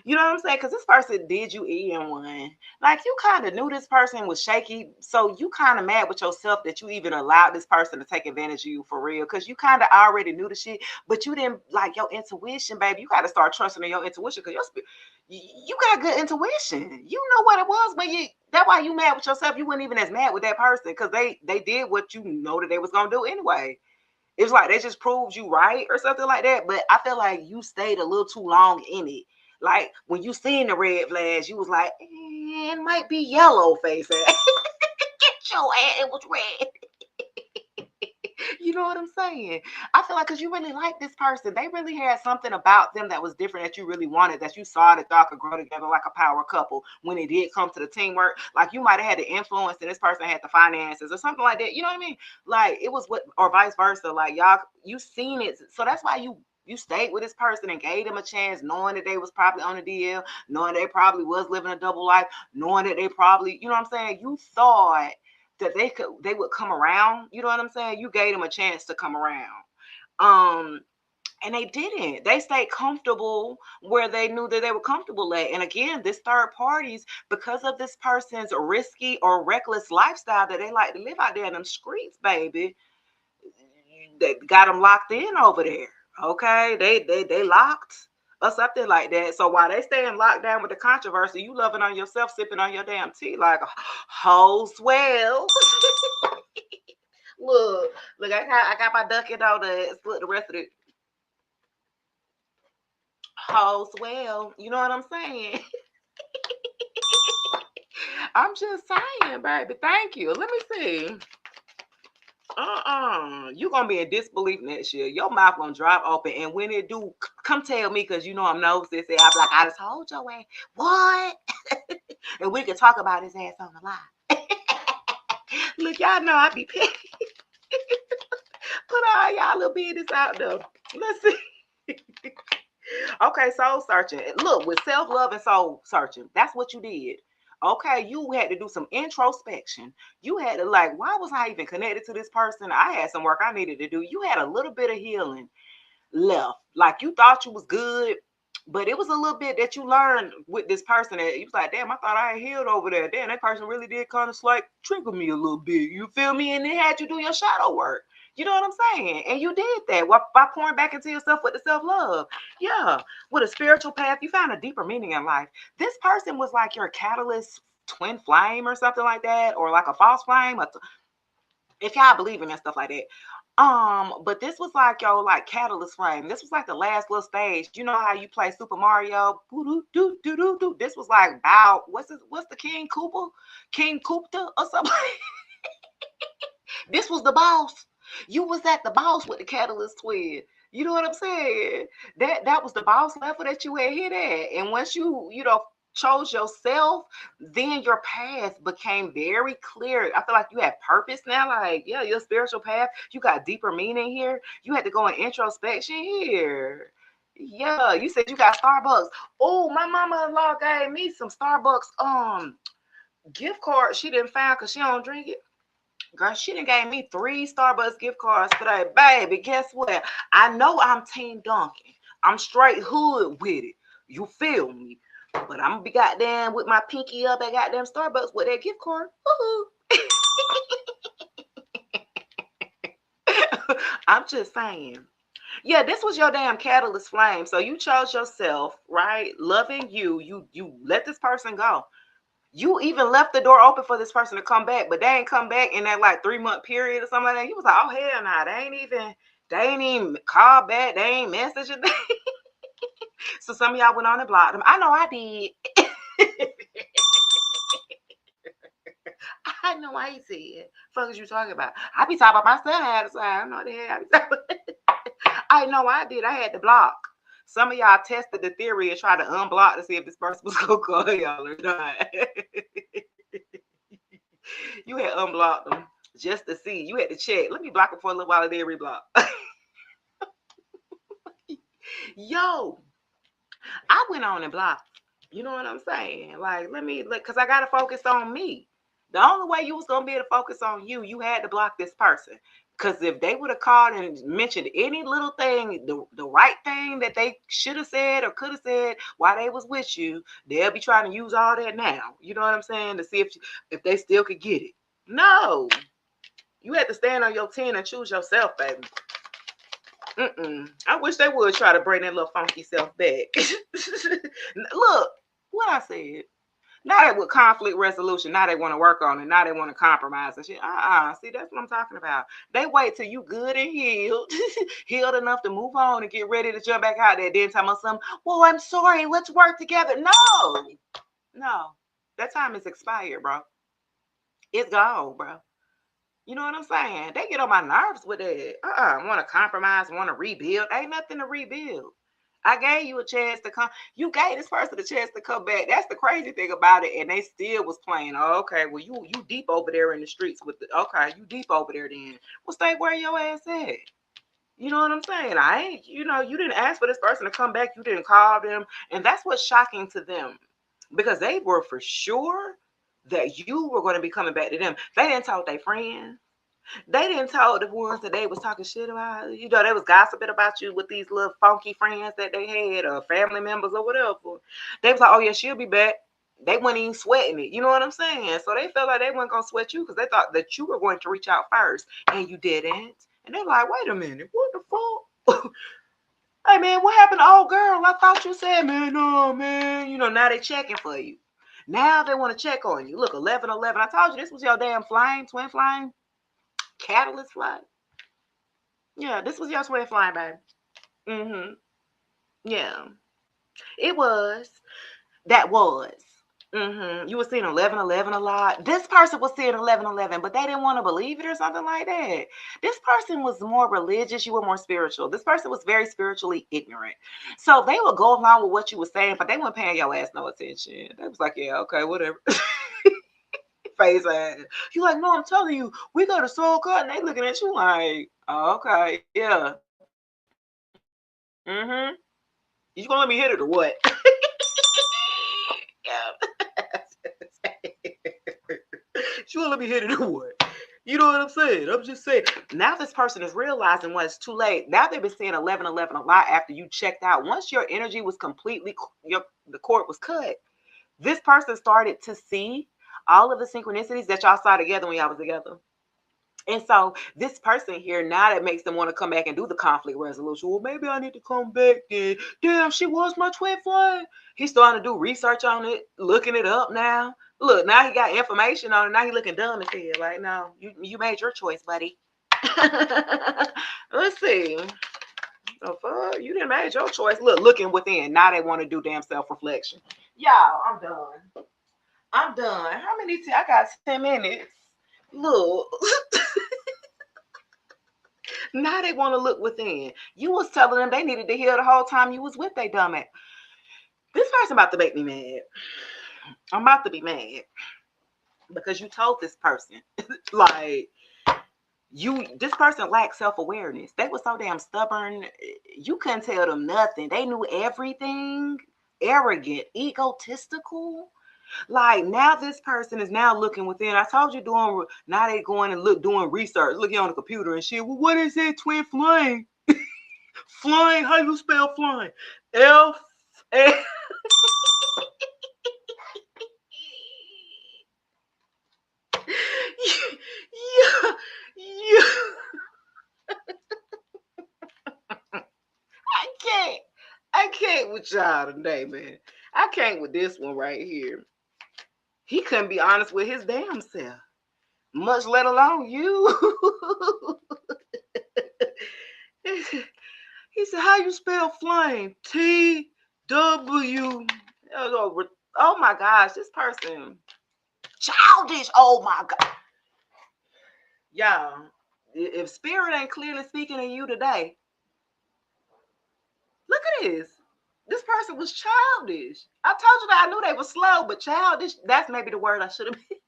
Speaker 1: You know what I'm saying? Because this person did you in one. Like, you kind of knew this person was shaky. So you kind of mad with yourself that you even allowed this person to take advantage of you for real. Because you kind of already knew the shit, but you didn't like your intuition, baby. You got to start trusting in your intuition, because you got good intuition. You know what it was when that's why you mad with yourself. You weren't even as mad with that person, because they did what you know that they was going to do anyway. It was like they just proved you right or something like that. But I feel like you stayed a little too long in it. Like when you seen the red flags, you was like, it might be yellow, face. Get your ass, it was red. You know what I'm saying? I feel like because you really like this person, they really had something about them that was different that you really wanted, that you saw that y'all could grow together like a power couple when it did come to the teamwork. Like you might have had the influence and this person had the finances or something like that. You know what I mean? Like it was what, or vice versa. Like y'all, you seen it. So that's why you stayed with this person and gave them a chance, knowing that they was probably on the DL, knowing they probably was living a double life, knowing that they probably, you know what I'm saying? You thought that they would come around. You know what I'm saying? You gave them a chance to come around. And they didn't. They stayed comfortable where they knew that they were comfortable at. And again, this third parties, because of this person's risky or reckless lifestyle that they like to live out there in them streets, baby, they got them locked in over there. Okay, they locked us up there like that. So while they staying locked down with the controversy, you loving on yourself, sipping on your damn tea like a whole swell. look, I got my Dunkin' Donuts. Look, the rest of it whole swell. You know what I'm saying? I'm just saying, baby. Thank you. Let me see. You gonna be in disbelief next year. Your mouth gonna drop open, and when it do, come tell me, because you know I'm nosy. Say I'm like, I just told your ass what, and we can talk about his ass on the line. Look, y'all know I be petty. Put all y'all little business out there. Let's see. Okay, soul searching. Look, with self-love and soul searching, that's what you did. Okay, you had to do some introspection. You had to like, why was I even connected to this person? I had some work I needed to do. You had a little bit of healing left. Like you thought you was good, but it was a little bit that you learned with this person that you was like, damn, I thought I had healed over there. Damn, that person really did kind of like trigger me a little bit. You feel me? And it had you do your shadow work. You know what I'm saying? And you did that by pouring back into yourself with the self-love. Yeah. With a spiritual path, you found a deeper meaning in life. This person was like your catalyst twin flame or something like that, or like a false flame. If y'all believe in that stuff like that. But this was like your like catalyst flame. This was like the last little stage. You know how you play Super Mario? This was like bow. What's the King Koopa? King Koopta or something? This was the boss. You was at the boss with the catalyst twin. You know what I'm saying? That was the boss level that you had hit at. And once you know chose yourself, then your path became very clear. I feel like you have purpose now. Like, yeah, your spiritual path, you got deeper meaning here. You had to go in introspection here. Yeah, you said you got Starbucks. Oh, my mama-in-law gave me some Starbucks gift cards she didn't find because she don't drink it. Girl, she done gave me 3 Starbucks gift cards today. Baby, guess what? I know I'm Team Dunkin'. I'm straight hood with it. You feel me? But I'm gonna be goddamn with my pinky up at goddamn Starbucks with that gift card. I'm just saying. Yeah, this was your damn catalyst flame. So you chose yourself, right? Loving you. You let this person go. You even left the door open for this person to come back, but they ain't come back in that like 3-month period or something like that. He was like, oh hell nah, they ain't even called back, they ain't messaging. So some of y'all went on and blocked them. I know I did. I know I said, fuck is you talking about? I be talking about myself all the time. I know the hell I be talking about. I know I did. I had to block. Some of y'all tested the theory and tried to unblock to see if this person was gonna call y'all or not. You had unblocked them just to see. You had to check. Let me block them for a little while and then reblock. Yo, I went on and blocked. You know what I'm saying? Like, let me look, because I gotta focus on me. The only way you was gonna be able to focus on you, you had to block this person. Because if they would have called and mentioned any little thing, the right thing that they should have said or could have said while they was with you, they'll be trying to use all that now. You know what I'm saying? To see if they still could get it. No, you had to stand on your 10 and choose yourself, baby. I wish they would try to bring that little funky self back. Look, what I said. Now that with conflict resolution, now they want to work on it. Now they want to compromise and shit. See, that's what I'm talking about. They wait till you good and healed, healed enough to move on and get ready to jump back out there. Then tell me something. Well, I'm sorry. Let's work together. No, that time is expired, bro. It's gone, bro. You know what I'm saying? They get on my nerves with it. Want to compromise, want to rebuild. Ain't nothing to rebuild. I gave you a chance to come. You gave this person a chance to come back. That's the crazy thing about it. And they still was playing. Oh, okay, well, you deep over there in the streets with the. Okay, you deep over there then. Well, stay where your ass at. You know what I'm saying? I ain't. You know, you didn't ask for this person to come back. You didn't call them, and that's what's shocking to them, because they were for sure that you were going to be coming back to them. They didn't tell their friends. They didn't tell the ones that they was talking shit about. You know, they was gossiping about you with these little funky friends that they had or family members or whatever. They was like, oh yeah, she'll be back. They weren't even sweating it. You know what I'm saying? So they felt like they weren't gonna sweat you because they thought that you were going to reach out first and you didn't. And they're like, wait a minute, what the fuck? Hey man, what happened to old girl? I thought you said, man, no, man. You know, now they checking for you. Now they want to check on you. Look, 1111. I told you this was your damn flame, twin flame, catalyst flame. Yeah, this was your twin flame, baby. Mm-hmm. Yeah. It was. That was. You were seeing 1111 a lot. This person was seeing 1111, but they didn't want to believe it or something like that. This person was more religious. You were more spiritual. This person was very spiritually ignorant. So they would go along with what you were saying, but they weren't paying your ass no attention. They was like, yeah, okay, whatever. Face ass. You like, no, I'm telling you, we got a soul cut, and they looking at you like, oh, okay, yeah. You gonna let me hit it or what? You gonna let me hit it or what? You know what I'm saying? I'm just saying. Now this person is realizing when it's too late. Now they've been saying 1111 a lot after you checked out. Once your energy was completely, the cord was cut. This person started to see all of the synchronicities that y'all saw together when y'all was together. And so this person here, now that makes them want to come back and do the conflict resolution. Well, maybe I need to come back then. Damn, she was my twin flame. He's starting to do research on it, looking it up now. Look, now he got information on it. Now he looking dumb as hell. Like, no, you made your choice, buddy. Let's see. The fuck? You didn't make your choice. Look, looking within. Now they want to do damn self-reflection. Y'all, I'm done. I'm done. How many? I got 10 minutes. Look. Now they want to look within. You was telling them they needed to heal the whole time you was with they dumb ass. This person about to make me mad. I'm about to be mad because you told this person like this person lacked self-awareness. They were so damn stubborn. You couldn't tell them nothing. They knew everything. Arrogant, egotistical. Like now this person is now looking within. I told you now they going and doing research, looking on the computer and shit. Well, what is it, twin flame? Flying, how you spell flying? F A. Yeah. I can't with y'all today, man. I can't with this one right here. He couldn't be honest with his damn self, much let alone you. He said, how you spell flame? T-W. Oh my gosh, this person. Childish. Oh my God. Y'all, if spirit ain't clearly speaking in you today, look at this. This person was childish. I told you that I knew they were slow, but childish, that's maybe the word I should have been.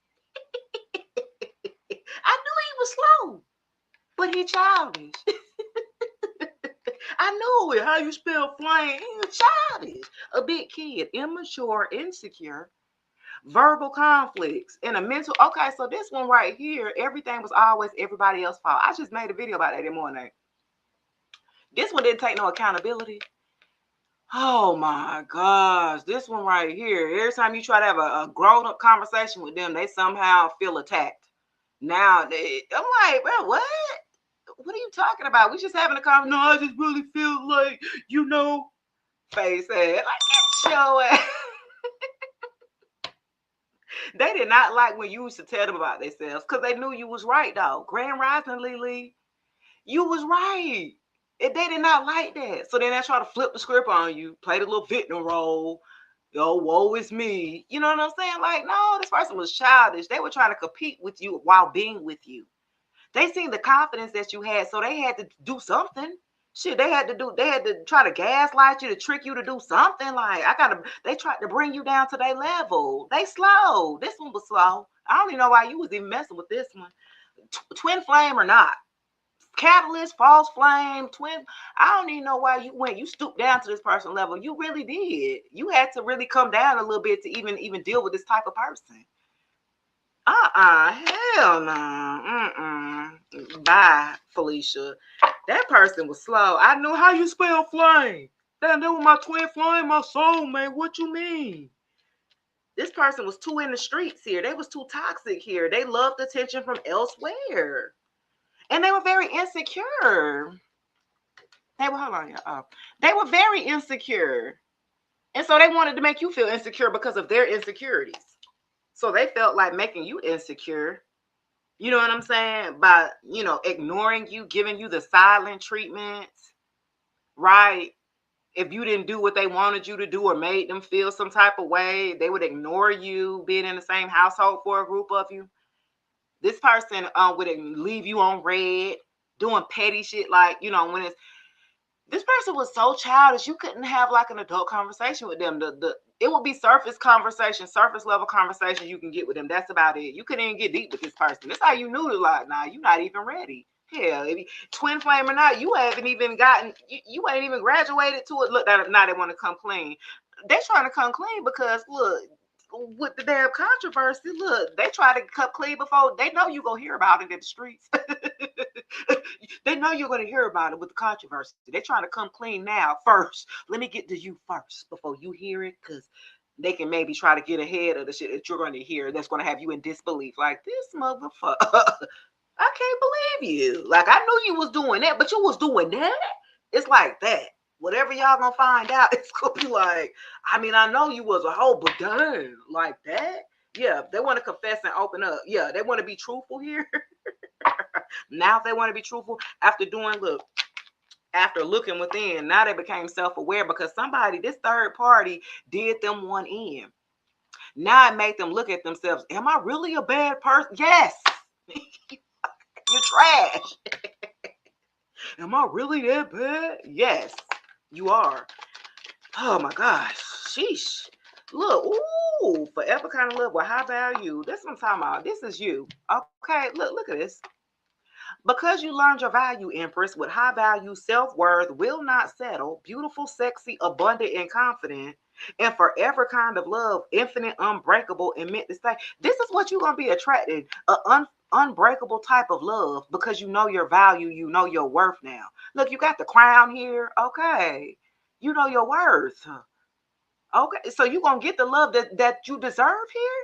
Speaker 1: I knew he was slow, but he childish. I knew it. How you spell flame? He was childish. A big kid, immature, insecure, verbal conflicts, and a mental. Okay, so this one right here, everything was always everybody else's fault. I just made a video about that this morning. This one didn't take no accountability. Oh my gosh, this one right here. Every time you try to have a grown-up conversation with them, they somehow feel attacked. Now, I'm like, bro, what? What are you talking about? We just having a conversation. No, I just really feel like, face ass. Like, get your ass. They did not like when you used to tell them about themselves because they knew you was right, though. Grand Rising, Lily, you was right. They did not like that. So then they try to flip the script on you, play the little victim role. Yo, woe is me. You know what I'm saying? Like, no, this person was childish. They were trying to compete with you while being with you. They seen the confidence that you had, so they had to do something. Shit, they had to try to gaslight you, to trick you to do something. Like, they tried to bring you down to their level. They slow. This one was slow. I don't even know why you was even messing with this one. Twin flame or not. Catalyst, false flame, twin. I don't even know why you stooped down to this person level. You really did. You had to really come down a little bit to even deal with this type of person. Hell no. Bye, Felicia. That person was slow. I knew how you spell flame. That was my twin flame, my soulmate. What you mean? This person was too in the streets here. They was too toxic here. They loved attention from elsewhere. And they were very insecure. They were, hold on, y'all. They were very insecure. And so they wanted to make you feel insecure because of their insecurities. So they felt like making you insecure. You know what I'm saying? By, ignoring you, giving you the silent treatment, right? If you didn't do what they wanted you to do or made them feel some type of way, they would ignore you being in the same household for a group of you. This person would leave you on red, doing petty shit like, when it's, this person was so childish, you couldn't have like an adult conversation with them. It would be surface conversation, surface level conversation you can get with them. That's about it. You couldn't even get deep with this person. That's how you knew to like, nah, you're not even ready. Hell, if you, twin flame or not, you haven't even gotten, you ain't even graduated to it. Look, now they want to come clean. They're trying to come clean because look, with the damn controversy, look, they try to come clean before they know you gonna hear about it in the streets. They know you're gonna hear about it with the controversy. They're trying to come clean now first. Let me get to you first before you hear it, because they can maybe try to get ahead of the shit that you're going to hear that's going to have you in disbelief. Like, this motherfucker, I can't believe you. Like, I knew you was doing that, but you was doing that. It's like that. Whatever y'all gonna find out, it's gonna be like, I mean, I know you was a hoe, but damn, like that. Yeah, they want to confess and open up. Yeah, they want to be truthful here. Now, if they want to be truthful after looking within, now they became self-aware because somebody, this third party, did them one in. Now it made them look at themselves. Am I really a bad person? Yes. You're trash. Am I really that bad? Yes, you are. Oh my gosh. Sheesh. Look, ooh, forever kind of love with high value. This is what I'm talking about. This is you. Okay, look at this. Because you learned your value, Empress, with high value, self-worth, will not settle, beautiful, sexy, abundant, and confident, and forever kind of love, infinite, unbreakable, and meant to stay. This is what you're going to be attracted, an unbreakable type of love, because you know your value, you know your worth now. Look, you got the crown here. Okay. You know your worth. Okay. So you're going to get the love that you deserve here?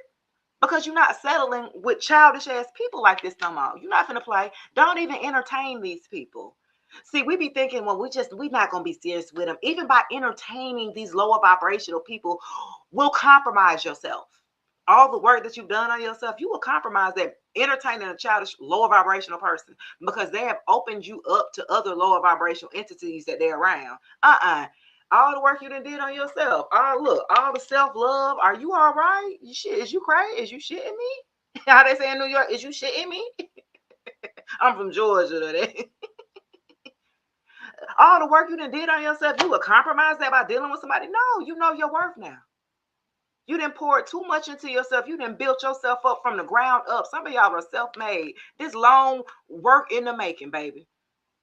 Speaker 1: Because you're not settling with childish ass people like this no more. You're not gonna play. Don't even entertain these people. See, we be thinking, well, we not gonna be serious with them. Even by entertaining these lower vibrational people, will compromise yourself. All the work that you've done on yourself, you will compromise that entertaining a childish lower vibrational person because they have opened you up to other lower vibrational entities that they're around. All the work you done did on yourself. Look, all the self-love. Are you all right? You shit, is you crazy? Is you shitting me? How they say in New York, is you shitting me? I'm from Georgia today. All the work you done did on yourself, you would compromise that by dealing with somebody? No, you know your worth now. You didn't pour too much into yourself. You didn't build yourself up from the ground up. Some of y'all are self-made. This long work in the making, baby.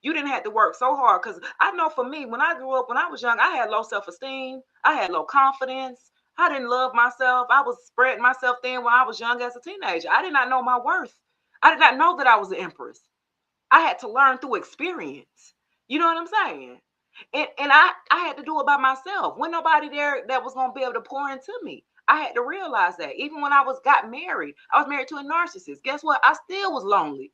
Speaker 1: You didn't have to work so hard, because I know for me, when I grew up, when I was young, I had low self-esteem. I had low confidence. I didn't love myself. I was spreading myself thin when I was young as a teenager. I did not know my worth. I did not know that I was an empress. I had to learn through experience. You know what I'm saying? And I had to do it by myself. When nobody there that was going to be able to pour into me. I had to realize that. Even when I got married, I was married to a narcissist. Guess what? I still was lonely.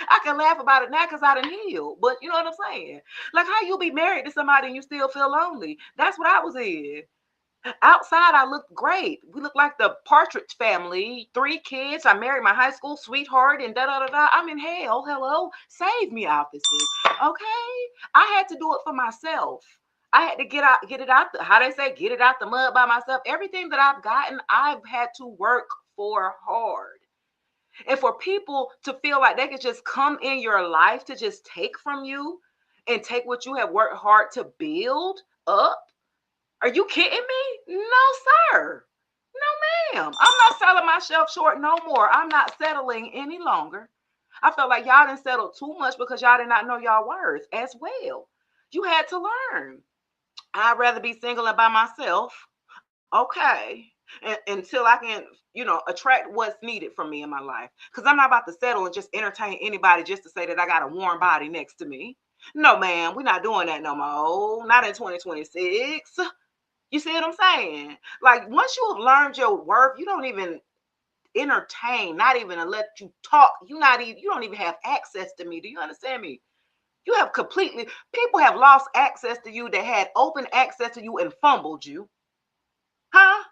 Speaker 1: I can laugh about it now because I done healed. But you know what I'm saying? Like, how you be married to somebody and you still feel lonely? That's what I was in. Outside, I looked great. We looked like the Partridge Family. 3 kids. I married my high school sweetheart and da-da-da-da. I'm in hell. Hello? Save me out this thing. Okay? I had to do it for myself. I had to get it out how they say, get it out the mud by myself. Everything that I've gotten, I've had to work for hard. And for people to feel like they could just come in your life to just take from you and take what you have worked hard to build up. Are you kidding me? No, sir. No, ma'am. I'm not selling myself short no more. I'm not settling any longer. I felt like y'all didn't settle too much because y'all did not know y'all worth as well. You had to learn. I'd rather be single and by myself. Okay. until I can, attract what's needed from me in my life. Because I'm not about to settle and just entertain anybody just to say that I got a warm body next to me. No, man, we're not doing that no more. Not in 2026. You see what I'm saying? Like, once you have learned your worth, you don't even entertain, not even to let you talk. You don't even have access to me. Do you understand me? You have people have lost access to you that had open access to you and fumbled you. Huh?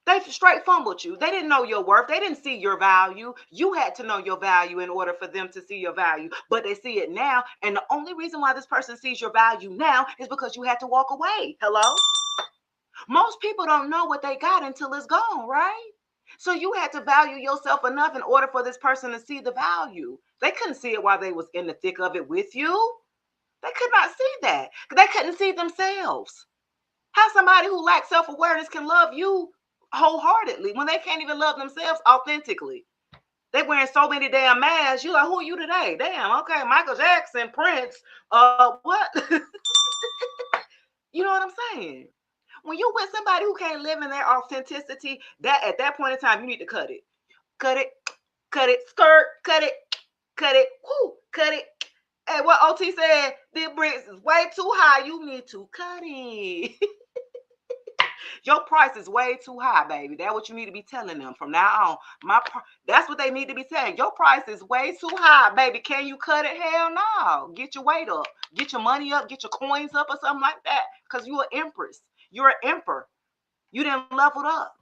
Speaker 1: They straight fumbled you. They didn't know your worth. They didn't see your value. You had to know your value in order for them to see your value. But they see it now. And the only reason why this person sees your value now is because you had to walk away. Hello? Most people don't know what they got until it's gone, right? So you had to value yourself enough in order for this person to see the value. They couldn't see it while they was in the thick of it with you. They could not see that. They couldn't see themselves. How somebody who lacks self-awareness can love you wholeheartedly when they can't even love themselves authentically? They wearing so many damn masks. You like, who are you today? Damn, okay, Michael Jackson, Prince, what? You know what I'm saying? When you with somebody who can't live in their authenticity, that at that point in time, you need to cut it. Cut it, skirt, cut it, whoo, cut it. And what OT said, the bricks is way too high. You need to cut it. Your price is way too high, baby. That's what you need to be telling them from now on. That's what they need to be saying. Your price is way too high, baby. Can you cut it? Hell no. Get your weight up. Get your money up. Get your coins up or something like that. Because you're an empress. You're an emperor. You didn't level up.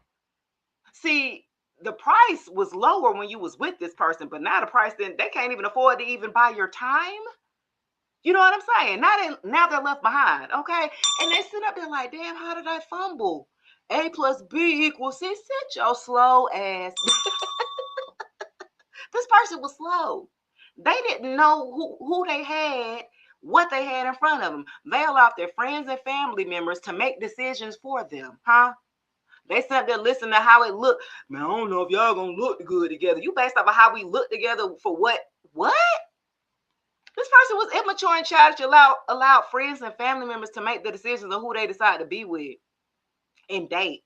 Speaker 1: See, the price was lower when you was with this person, but now the price, then they can't even afford to even buy your time. You know what I'm saying? Now they're left behind, okay? And they sit up there like, damn, how did I fumble? A plus B equals C. Sit your slow ass. This person was slow. They didn't know who they had, what they had in front of them. They allowed their friends and family members to make decisions for them, huh? They sat there listening to how it looked. Man, I don't know if y'all gonna look good together. You based off of how we look together for what? What? This person was immature and childish, allowed friends and family members to make the decisions of who they decide to be with and date.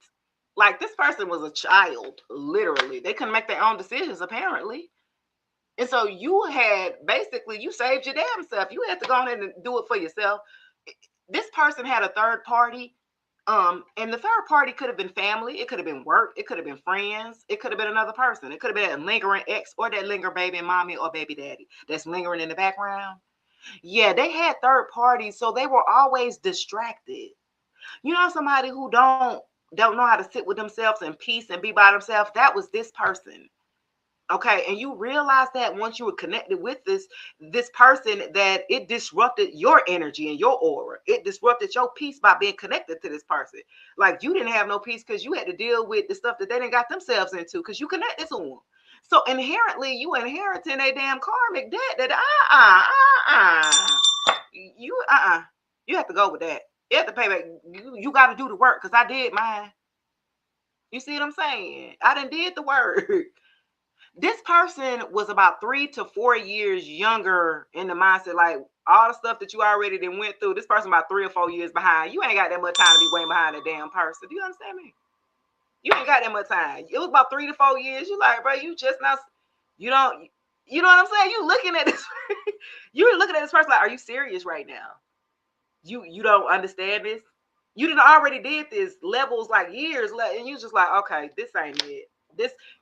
Speaker 1: Like, this person was a child, literally. They couldn't make their own decisions, apparently. And so you saved your damn self. You had to go on and do it for yourself. This person had a third party. And the third party could have been family, it could have been work, it could have been friends, it could have been another person, it could have been a lingering ex or that lingering baby mommy or baby daddy that's lingering in the background. Yeah, they had third parties, so they were always distracted. You know, somebody who don't know how to sit with themselves in peace and be by themselves. That was this person. Okay, and you realize that once you were connected with this person, that it disrupted your energy and your aura. It disrupted your peace by being connected to this person. Like, you didn't have no peace because you had to deal with the stuff that they didn't got themselves into because you connected to them. So inherently, you inheriting a damn karmic debt that you have to go with that. You have to pay back. You got to do the work because I did mine. You see what I'm saying? I done did the work. This person was about 3 to 4 years younger in the mindset, like all the stuff that you already done went through. This person about 3 or 4 years behind. You ain't got that much time to be waiting behind a damn person. Do you understand me? You ain't got that much time. It was about 3 to 4 years. You like, bro, you just not, you don't, you know what I'm saying? You looking at this, you're looking at this person like, are you serious right now? You don't understand this? You done already did this levels like years, and you just like, okay, this ain't it.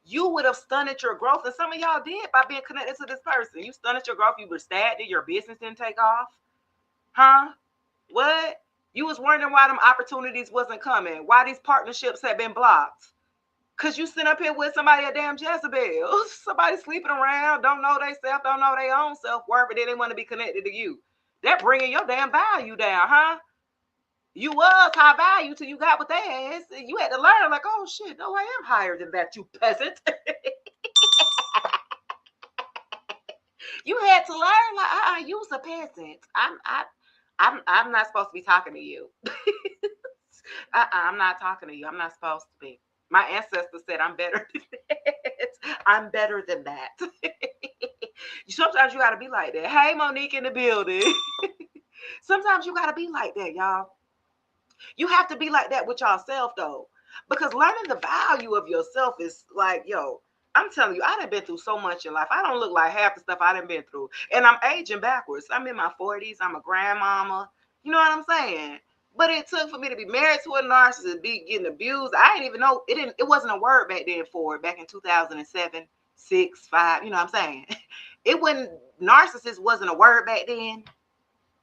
Speaker 1: You would have stunted your growth, and some of y'all did by being connected to this person. You stunted your growth. You were stagnant. Your business didn't take off, huh? What? You was wondering why them opportunities wasn't coming, why these partnerships had been blocked. Cause you sit up here with somebody a damn Jezebel, somebody sleeping around, don't know they self, don't know their own self-worth, but then they want to be connected to you. They're bringing your damn value down, huh? You was high value till you got with their ass. You had to learn, like, oh shit, no, I am higher than that, you peasant. You had to learn, like, you was a peasant. I'm not supposed to be talking to you. I'm not talking to you. I'm not supposed to be. My ancestors said I'm better than that. I'm better than that. Sometimes you gotta be like that. Hey, Monique in the building. Sometimes you gotta be like that, y'all. You have to be like that with yourself, though. Because learning the value of yourself is like, yo, I'm telling you, I done been through so much in life. I don't look like half the stuff I done been through. And I'm aging backwards. I'm in my 40s. I'm a grandmama. You know what I'm saying? But it took for me to be married to a narcissist, be getting abused. I didn't even know it wasn't a word back then for it, back in 2007, 6, 5, you know what I'm saying? It wasn't narcissist wasn't a word back then.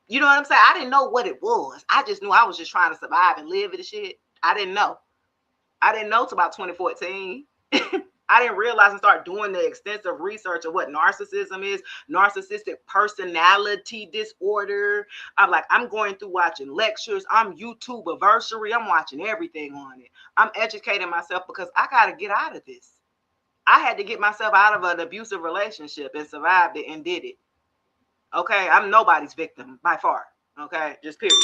Speaker 1: You know what I'm saying? I didn't know what it was. I just knew I was just trying to survive and live and shit. I didn't know. I didn't know till about 2014. I didn't realize and start doing the extensive research of what narcissism is, narcissistic personality disorder. I'm going through watching lectures. I'm YouTube anniversary. I'm watching everything on it. I'm educating myself because I got to get out of this. I had to get myself out of an abusive relationship and survived it and did it. Okay, I'm nobody's victim by far. Okay, just period.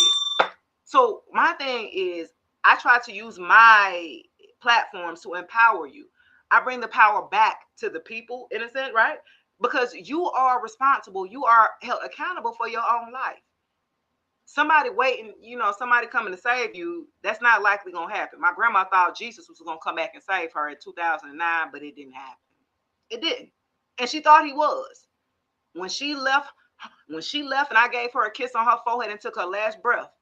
Speaker 1: So my thing is, I try to use my platforms to empower you. I bring the power back to the people in a sense, right? Because you are responsible. You are held accountable for your own life. Somebody waiting, somebody coming to save you, that's not likely going to happen. My grandma thought Jesus was going to come back and save her in 2009, but it didn't happen. It didn't. And she thought he was. When she left and I gave her a kiss on her forehead and took her last breath,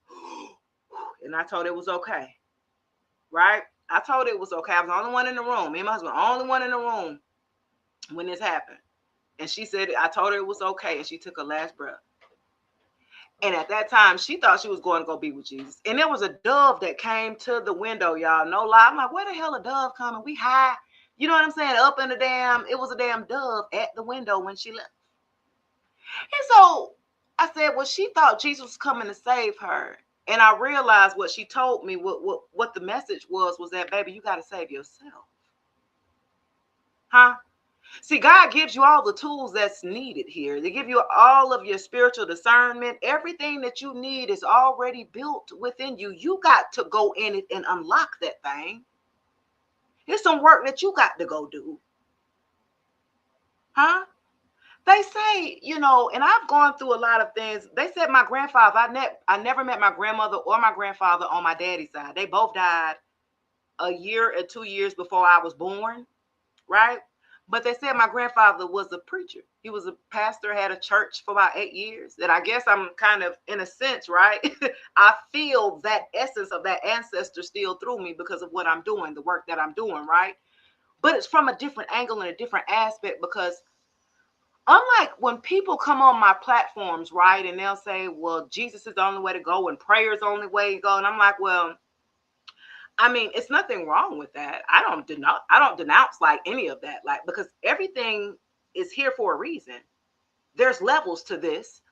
Speaker 1: and I told her it was okay. Right? I told her it was okay. I was the only one in the room. Me and my husband, the only one in the room when this happened. And she said, I told her it was okay. And she took her last breath. And at that time, she thought she was going to go be with Jesus. And there was a dove that came to the window, y'all. No lie. I'm like, where the hell a dove coming? We high. You know what I'm saying? Up in it was a damn dove at the window when she left. And so I said, well, she thought Jesus was coming to save her. And I realized what she told me, what the message was that, baby, you got to save yourself. Huh? See, God gives you all the tools that's needed here. They give you all of your spiritual discernment. Everything that you need is already built within you. You got to go in it and unlock that thing. There's some work that you got to go do. Huh? They say, and I've gone through a lot of things. They said my grandfather, I never met my grandmother or my grandfather on my daddy's side. They both died a year or 2 years before I was born, right? But they said my grandfather was a preacher. He was a pastor, had a church for about 8 years. And I guess I'm kind of, in a sense, right? I feel that essence of that ancestor still through me because of what I'm doing, the work that I'm doing, right? But it's from a different angle and a different aspect because unlike when people come on my platforms, right, and they'll say, well, Jesus is the only way to go and prayer is the only way to go. And I'm like, well, I mean, it's nothing wrong with that. I don't denounce like any of that, like, because everything is here for a reason. There's levels to this.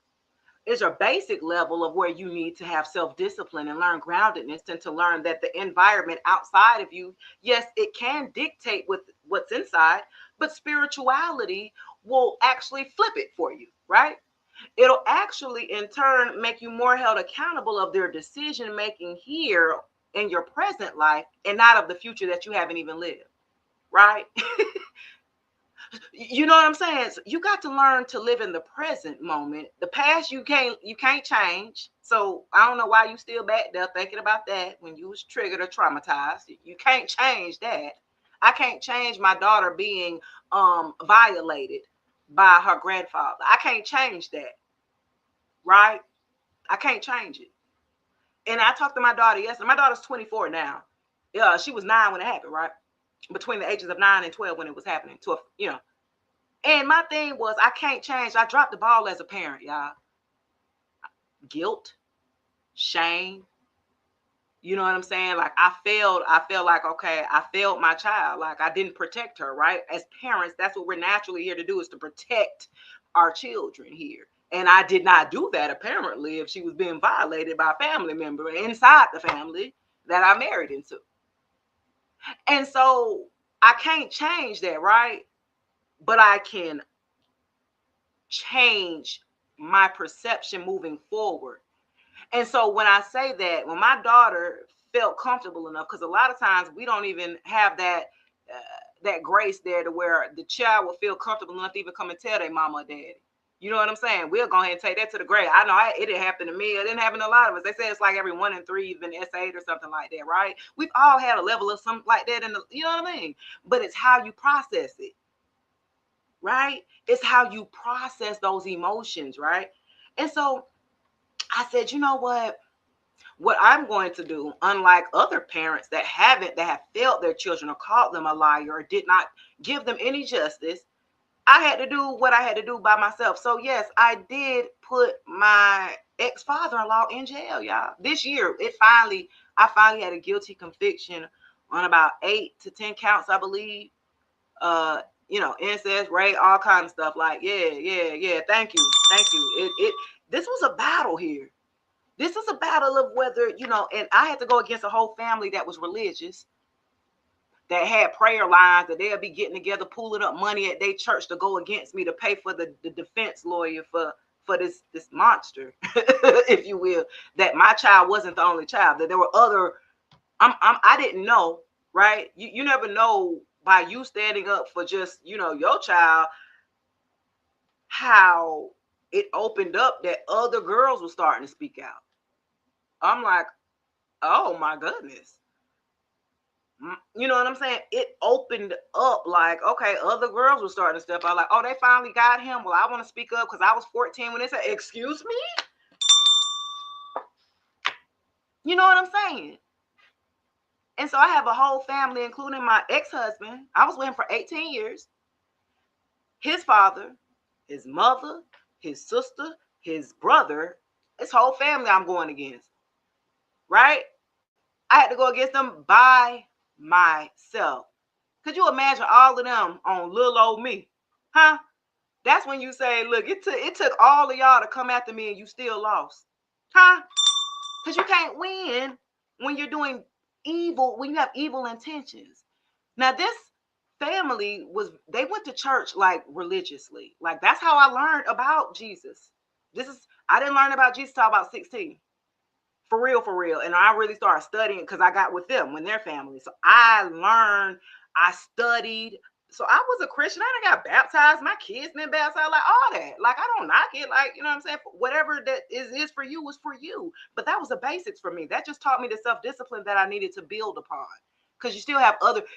Speaker 1: There's a basic level of where you need to have self-discipline and learn groundedness and to learn that the environment outside of you, yes, it can dictate what's inside, but spirituality will actually flip it for you, right? It'll actually in turn make you more held accountable of their decision making here in your present life and not of the future that you haven't even lived, right? You know what I'm saying? So you got to learn to live in the present moment. The past you can't change. So I don't know why you still back there thinking about that when you was triggered or traumatized. You can't change that. I can't change my daughter being violated by her grandfather. I can't change that. Right? I can't change it. And I talked to my daughter yesterday. My daughter's 24 now. Yeah, she was 9 when it happened, right? Between the ages of 9 and 12 when it was happening. And my thing was, I can't change. I dropped the ball as a parent, y'all. Guilt, shame. You know what I'm saying? Like I felt like, okay, I failed my child. Like I didn't protect her, right? As parents, that's what we're naturally here to do, is to protect our children here. And I did not do that, apparently, if she was being violated by a family member inside the family that I married into. And so I can't change that, right? But I can change my perception moving forward. And so when I say that, when my daughter felt comfortable enough, because a lot of times we don't even have that that grace there to where the child will feel comfortable enough to even come and tell their mama or daddy. You know what I'm saying? We'll go ahead and take that to the grave. I know it didn't happen to me. It didn't happen to a lot of us. They say it's like every 1 in 3 has been essayed or something like that, right? We've all had a level of something like that, you know what I mean? But it's how you process it, right? It's how you process those emotions, right? And so I said, you know what I'm going to do, unlike other parents that have failed their children or called them a liar or did not give them any justice, I had to do what I had to do by myself. So yes, I did put my ex-father-in-law in jail, y'all. This year, I finally had a guilty conviction on about 8 to 10 counts, I believe. Incest, rape, all kinds of stuff. Like, yeah. Thank you. This was a battle here. This is a battle of whether, and I had to go against a whole family that was religious, that had prayer lines, that they'll be getting together, pulling up money at their church to go against me to pay for the defense lawyer for this monster, if you will, that my child wasn't the only child, that there were other, I didn't know, right? You never know by you standing up for just, your child, how it opened up that other girls were starting to speak out. I'm like, oh my goodness. You know what I'm saying? It opened up, like, okay, other girls were starting to step out, like, oh, they finally got him. Well, I want to speak up because I was 14 when they said, excuse me? You know what I'm saying? And so I have a whole family, including my ex-husband. I was with him for 18 years. His father, his mother, his sister, his brother, his whole family I'm going against, right? I had to go against them by myself. Could you imagine all of them on little old me? Huh? That's when you say, look, it took all of y'all to come after me and you still lost. Huh? Because you can't win when you're doing evil, when you have evil intentions. Now, this family they went to church like religiously. Like, that's how I learned about Jesus. I didn't learn about Jesus till about 16. For real. And I really started studying because I got with them when they're family. So I learned, I studied. So I was a Christian. I done got baptized. My kids been baptized, like all that. Like, I don't knock it. Like, you know what I'm saying? Whatever that is for you was for you. But that was the basics for me. That just taught me the self-discipline that I needed to build upon. Because you still have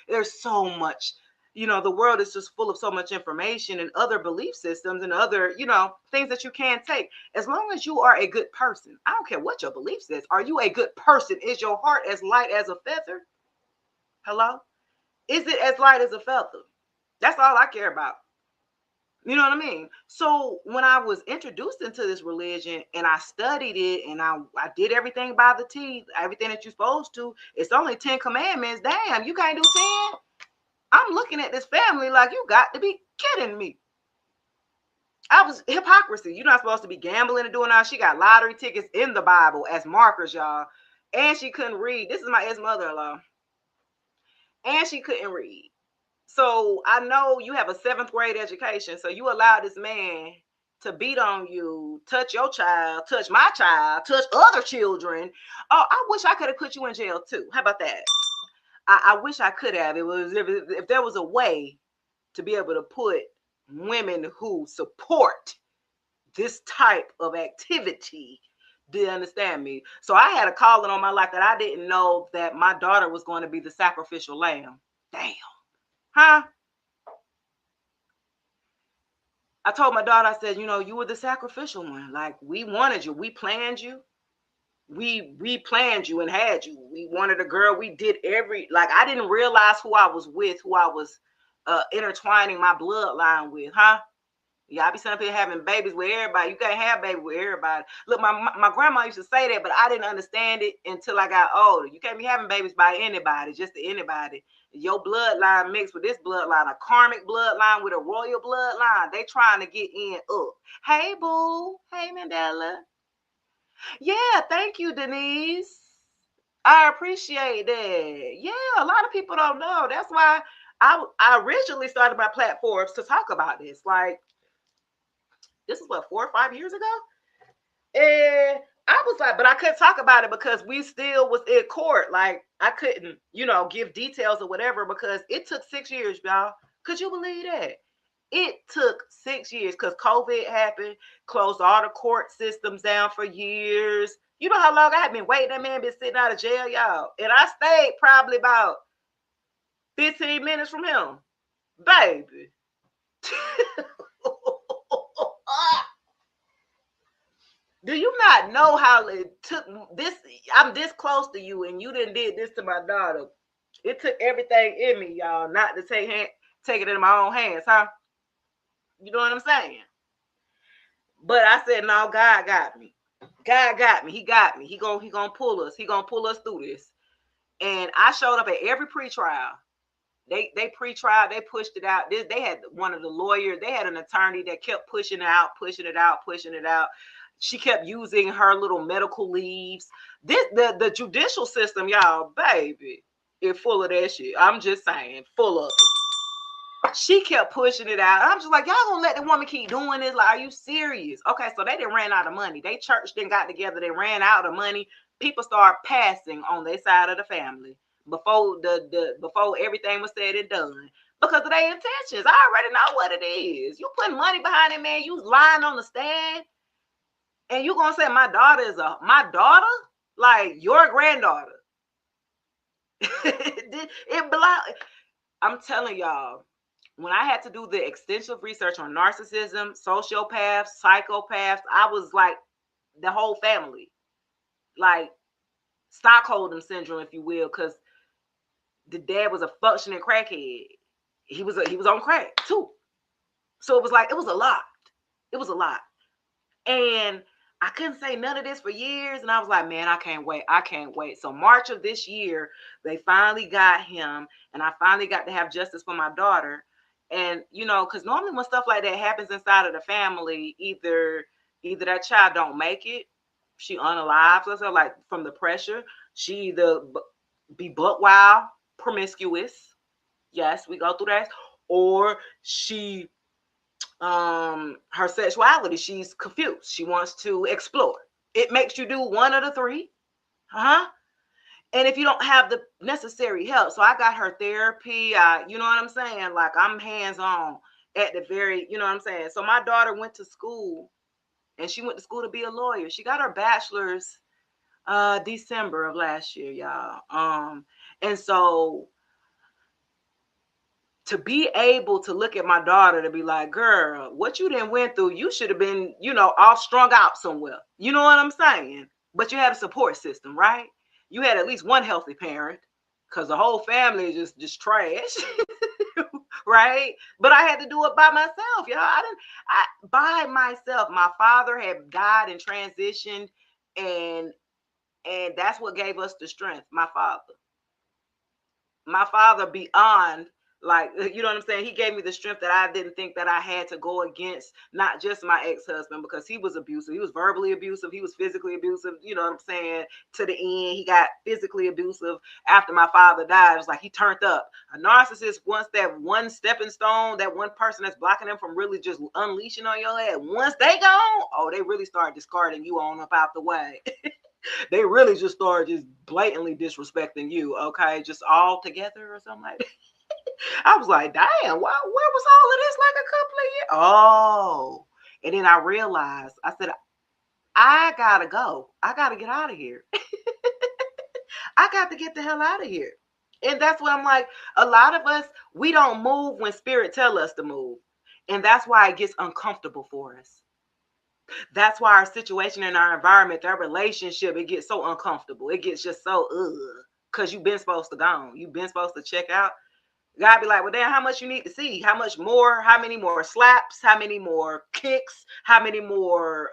Speaker 1: there's so much, the world is just full of so much information and other belief systems and other, things that you can take. As long as you are a good person, I don't care what your belief says. Are you a good person? Is your heart as light as a feather? Hello? Is it as light as a feather? That's all I care about. You know what I mean? So when I was introduced into this religion and I studied it and I did everything by the T, everything that you're supposed to, it's only 10 commandments. Damn, you can't do 10? I'm looking at this family like, you got to be kidding me. I was hypocrisy. You're not supposed to be gambling and doing all. She got lottery tickets in the Bible as markers, y'all. And she couldn't read. This is my ex-mother-in-law. And she couldn't read. So I know you have a 7th grade education. So you allow this man to beat on you, touch your child, touch my child, touch other children. Oh, I wish I could have put you in jail too. How about that? I wish I could have. If there was a way to be able to put women who support this type of activity, do you understand me? So I had a calling on my life that I didn't know that my daughter was going to be the sacrificial lamb. Damn. Huh? I told my daughter, I said, you were the sacrificial one. Like, we wanted you. We planned you. We planned you and had you. We wanted a girl. We did I didn't realize who I was with, who I was intertwining my bloodline with, huh? Yeah, I be sitting up here having babies with everybody. You can't have babies with everybody. Look, my grandma used to say that, but I didn't understand it until I got older. You can't be having babies by anybody, just anybody. Your bloodline mixed with this bloodline, a karmic bloodline with a royal bloodline. They trying to get in up. Hey, boo. Hey, Mandela. Yeah, thank you, Denise. I appreciate that. Yeah, a lot of people don't know. That's why I originally started my platforms to talk about this. Like, this is what, 4 or 5 years ago? And I was like, but I couldn't talk about it because we still was in court. Like, I couldn't, give details or whatever because it took 6 years, y'all. Could you believe that? It took 6 years because COVID happened, closed all the court systems down for years. You know how long I had been waiting? That man been sitting out of jail, y'all. And I stayed probably about 15 minutes from him. Baby. Do you not know how it took this? I'm this close to you, and you didn't did this to my daughter. It took everything in me, y'all, not to take it in my own hands, huh? You know what I'm saying? But I said, no, God got me. God got me. He got me. He gonna pull us. He gonna pull us through this. And I showed up at every pretrial. They pre-trial, they pushed it out. They had one of the lawyers, they had an attorney that kept pushing it out. She kept using her little medical leaves. The judicial system, y'all, baby, is full of that shit. I'm just saying, full of it. She kept pushing it out. I'm just like, y'all gonna let the woman keep doing this? Like, are you serious? Okay, so they didn't ran out of money. They church then got together, they ran out of money. People started passing on their side of the family before before everything was said and done because of their intentions. I already know what it is. You putting money behind it, man. You lying on the stand, and you gonna say my daughter is my daughter, like your granddaughter. I'm telling y'all, when I had to do the extensive research on narcissism, sociopaths, psychopaths, I was like the whole family, like Stockholm syndrome, if you will, because the dad was a functioning crackhead. He was on crack too. So it was like, it was a lot. It was a lot. And I couldn't say none of this for years. And I was like, man, I can't wait. So March of this year, they finally got him. And I finally got to have justice for my daughter. And, you know, because normally when stuff like that happens inside of the family, either that child don't make it, she unalives herself, like from the pressure. She either be buck wild, promiscuous. Yes, we go through that. Or she, her sexuality, she's confused. She wants to explore. It makes you do one of the three. And if you don't have the necessary help, so I got her therapy. You know what I'm saying? Like, I'm hands-on at the very, you know what I'm saying? So my daughter went to school, and she went to school to be a lawyer. She got her bachelor's December of last year, y'all. And so to be able to look at my daughter to be like, girl, what you done went through, you should have been, you know, all strung out somewhere. You know what I'm saying? But you had a support system, right? You had at least one healthy parent, because the whole family is just trash. Right? But I had to do it by myself, y'all. I by myself. My father had died and transitioned, and that's what gave us the strength. My father beyond, like, you know what I'm saying? He gave me the strength that I didn't think that I had to go against, not just my ex-husband, because he was abusive. He was verbally abusive. He was physically abusive. You know what I'm saying? To the end, he got physically abusive after my father died. It was like he turned up. A narcissist, once that one stepping stone, that one person that's blocking them from really just unleashing on your head, once they gone, oh, they really start discarding you on up out the way. They really just start just blatantly disrespecting you, okay? Just all together or something like that. I was like, damn, where was all of this like a couple of years? Oh, and then I realized, I said, I gotta go. I gotta get out of here. I got to get the hell out of here. And that's what I'm like, a lot of us, we don't move when spirit tell us to move. And that's why it gets uncomfortable for us. That's why our situation and our environment, our relationship, it gets so uncomfortable. It gets just so, because you've been supposed to go. You've been supposed to check out. God be like, well, damn, how much you need to see? How much more? How many more slaps? How many more kicks? How many more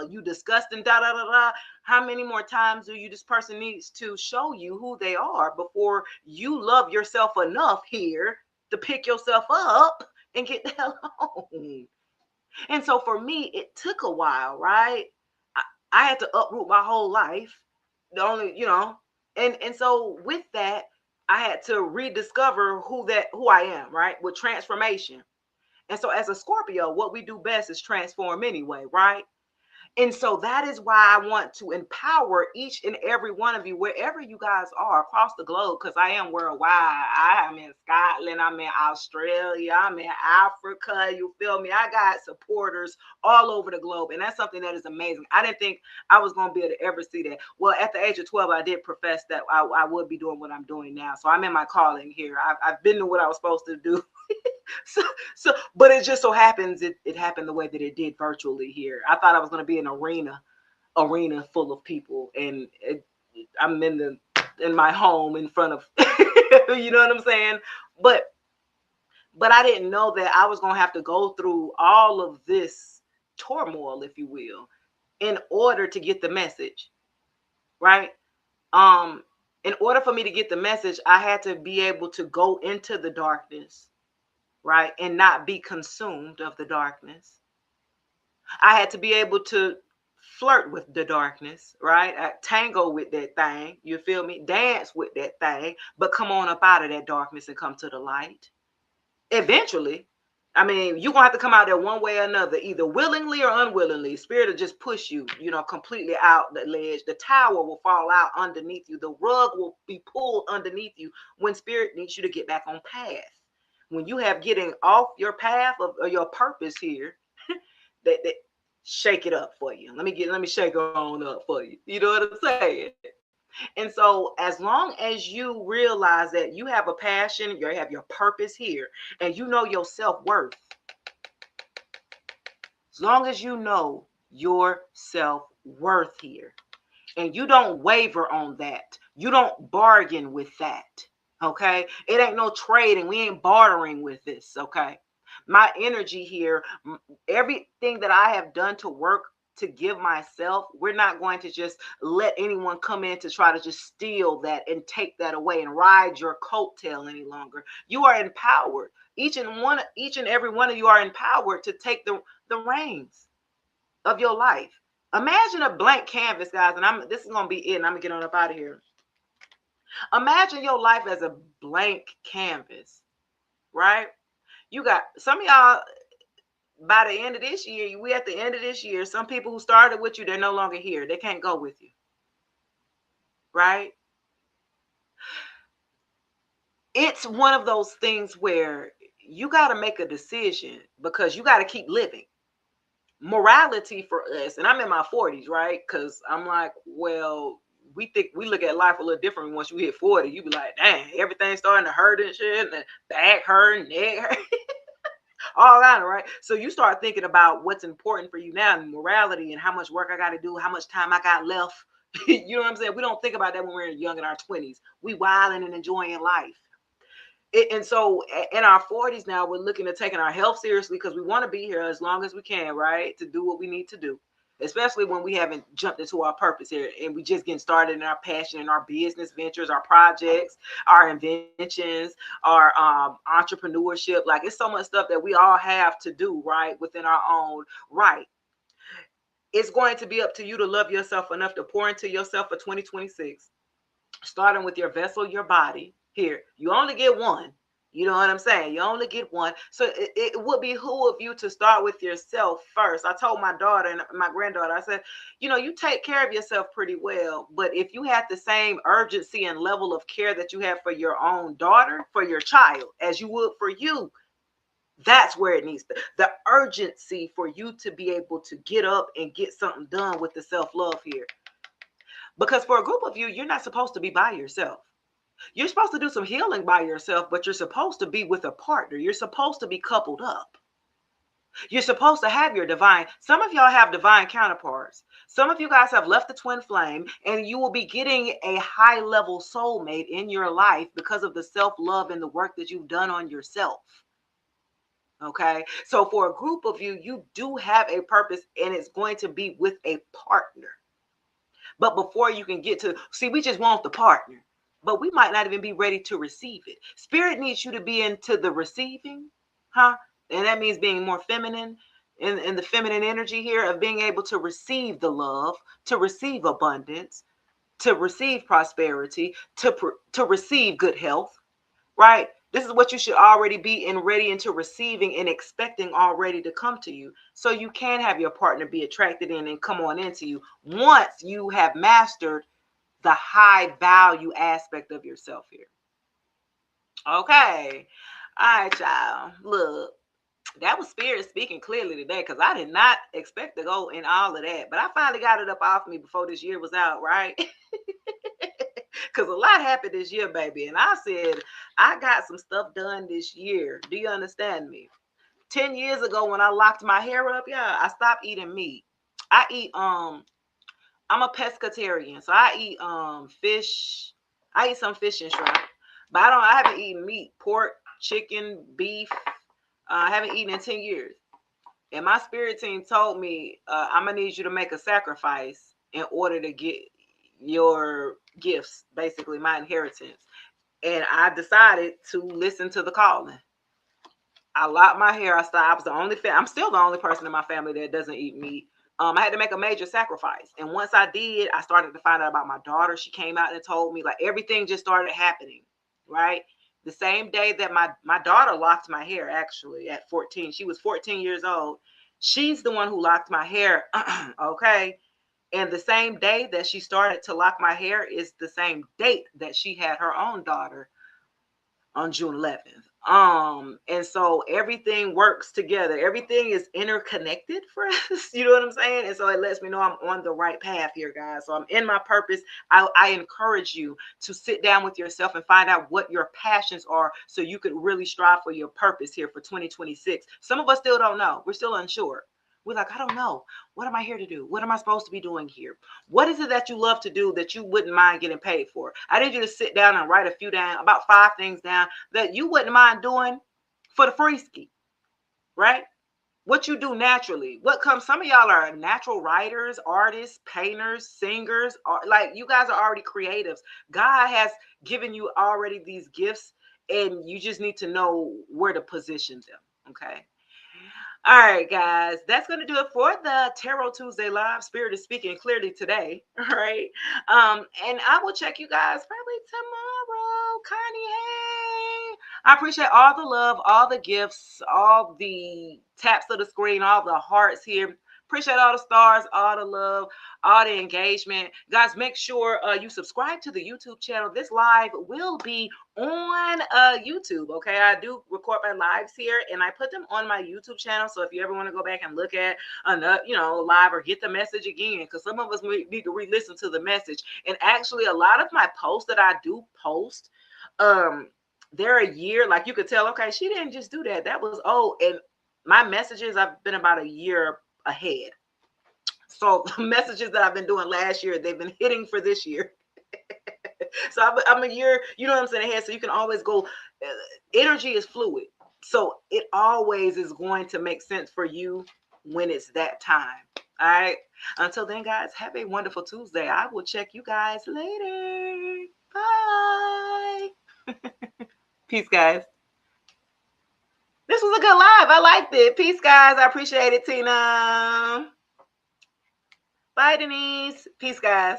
Speaker 1: you disgusting, da da da da? How many more times do this person needs to show you who they are before you love yourself enough here to pick yourself up and get the hell home? And so for me, it took a while, right? I had to uproot my whole life. The only, you know, and so with that, I had to rediscover who I am, right? With transformation. And so as a Scorpio, what we do best is transform anyway, right? And so that is why I want to empower each and every one of you, wherever you guys are across the globe, because I am worldwide. I am in Scotland, I'm in Australia, I'm in Africa. You feel me? I got supporters all over the globe. And that's something that is amazing. I didn't think I was going to be able to ever see that. Well, at the age of 12, I did profess that I would be doing what I'm doing now. So I'm in my calling here. I've been to what I was supposed to do. so, but it just so happens it happened the way that it did virtually here. I thought I was going to be an arena full of people, and I'm in my home in front of you know what I'm saying? But I didn't know that I was going to have to go through all of this turmoil, if you will, in order to get the message, right? In order for me to get the message, I had to be able to go into the darkness, right? And not be consumed of the darkness. I had to be able to flirt with the darkness, right? Tango with that thing, you feel me? Dance with that thing, but come on up out of that darkness and come to the light. Eventually, I mean, you're going to have to come out there one way or another, either willingly or unwillingly. Spirit will just push you, completely out the ledge. The tower will fall out underneath you. The rug will be pulled underneath you when Spirit needs you to get back on path. When you have getting off your path of your purpose here, that shake it up for you. Let me shake it on up for you. You know what I'm saying? And so as long as you realize that you have a passion, you have your purpose here, and you know your self-worth, as long as you know your self-worth here, and you don't waver on that, you don't bargain with that, okay? It ain't no trading. We ain't bartering with this, okay? My energy here, everything that I have done to work to give myself, we're not going to just let anyone come in to try to just steal that and take that away and ride your coattail any longer. You are empowered. Each and every one of you are empowered to take the reins of your life. Imagine a blank canvas, guys, and this is gonna be it, and I'm gonna get on up out of here. Imagine your life as a blank canvas, right? You got some of y'all. By the end of this year, we at the end of this year, some people who started with you, they're no longer here. They can't go with you, right? It's one of those things where you got to make a decision because you got to keep living. Morality for us, and I'm in my 40s, right? Because I'm like, well, we look at life a little different once you hit 40. You be like, dang, everything's starting to hurt and shit, and back hurt, neck hurt. All that, right? So you start thinking about what's important for you now, and morality, and how much work I got to do, how much time I got left. You know what I'm saying? We don't think about that when we're young in our 20s. We wilding and enjoying life. And so in our 40s now, we're looking at taking our health seriously because we want to be here as long as we can, right? To do what we need to do, especially when we haven't jumped into our purpose here and we just getting started in our passion, in our business ventures, our projects, our inventions, our entrepreneurship. Like, it's so much stuff that we all have to do, right, within our own right. It's going to be up to you to love yourself enough to pour into yourself for 2026, starting with your vessel, your body. Here, you only get one. You know what I'm saying? You only get one. So it would behoove you to start with yourself first. I told my daughter and my granddaughter, I said, you take care of yourself pretty well. But if you had the same urgency and level of care that you have for your own daughter, for your child, as you would for you, that's where it needs the urgency for you to be able to get up and get something done with the self-love here. Because for a group of you, you're not supposed to be by yourself. You're supposed to do some healing by yourself, but you're supposed to be with a partner. You're supposed to be coupled up. You're supposed to have your divine. Some of y'all have divine counterparts. Some of you guys have left the twin flame, and you will be getting a high level soulmate in your life because of the self-love and the work that you've done on yourself. Okay. So for a group of you, you do have a purpose, and it's going to be with a partner. But before you can get to, see, we just want the partner. But we might not even be ready to receive it. Spirit needs you to be into the receiving, huh? And that means being more feminine in the feminine energy here of being able to receive the love, to receive abundance, to receive prosperity, to receive good health, right? This is what you should already be in ready into receiving and expecting already to come to you. So you can have your partner be attracted in and come on into you once you have mastered the high value aspect of yourself here. Okay. All right, y'all. Look, that was spirit speaking clearly today because I did not expect to go in all of that. But I finally got it up off me before this year was out, right? Because a lot happened this year, baby. And I said, I got some stuff done this year. Do you understand me? 10 years ago when I locked my hair up, yeah, I stopped eating meat. I eat I'm a pescatarian, so I eat fish. I eat some fish and shrimp, but I haven't eaten meat, pork, chicken, beef. I haven't eaten in 10 years. And my spirit team told me, I'm gonna need you to make a sacrifice in order to get your gifts, basically my inheritance. And I decided to listen to the calling. I locked my hair. I was the only I'm still the only person in my family that doesn't eat meat. I had to make a major sacrifice. And once I did, I started to find out about my daughter. She came out and told me, like, everything just started happening, right? The same day that my daughter locked my hair, actually, at 14. She was 14 years old. She's the one who locked my hair, okay? And the same day that she started to lock my hair is the same date that she had her own daughter on June 11th. And so everything works together. Everything is interconnected for us. You know what I'm saying? And so it lets me know I'm on the right path here, guys. So I'm in my purpose. I encourage you to sit down with yourself and find out what your passions are so you could really strive for your purpose here for 2026. Some of us still don't know. We're still unsure. We're like, I don't know. What am I here to do? What am I supposed to be doing here? What is it that you love to do that you wouldn't mind getting paid for? I need you to sit down and write a few down, about 5 things down that you wouldn't mind doing for the free ski, right? What you do naturally. What comes, some of y'all are natural writers, artists, painters, singers, like you guys are already creatives. God has given you already these gifts and you just need to know where to position them, okay? All right, guys, that's going to do it for the Tarot Tuesday Live. Spirit is speaking clearly today. All right. And I will check you guys probably tomorrow. Connie, hey. I appreciate all the love, all the gifts, all the taps of the screen, all the hearts here. Appreciate all the stars, all the love, all the engagement. Guys, make sure you subscribe to the YouTube channel. This live will be on YouTube. Okay, I do record my lives here and I put them on my YouTube channel. So if you ever want to go back and look at another, live or get the message again, because some of us need to re-listen to the message. And actually, a lot of my posts that I do post, they're a year. Like you could tell, okay, she didn't just do that. That was old. And my messages, I've been about a year ahead. So the messages that I've been doing last year, they've been hitting for this year. So I'm a year, you know what I'm saying, ahead. So you can always go, energy is fluid. So it always is going to make sense for you when it's that time. All right. Until then, guys, have a wonderful Tuesday. I will check you guys later. Bye. Peace, guys. This was a good live. I liked it. Peace, guys. I appreciate it, Tina. Bye, Denise. Peace, guys.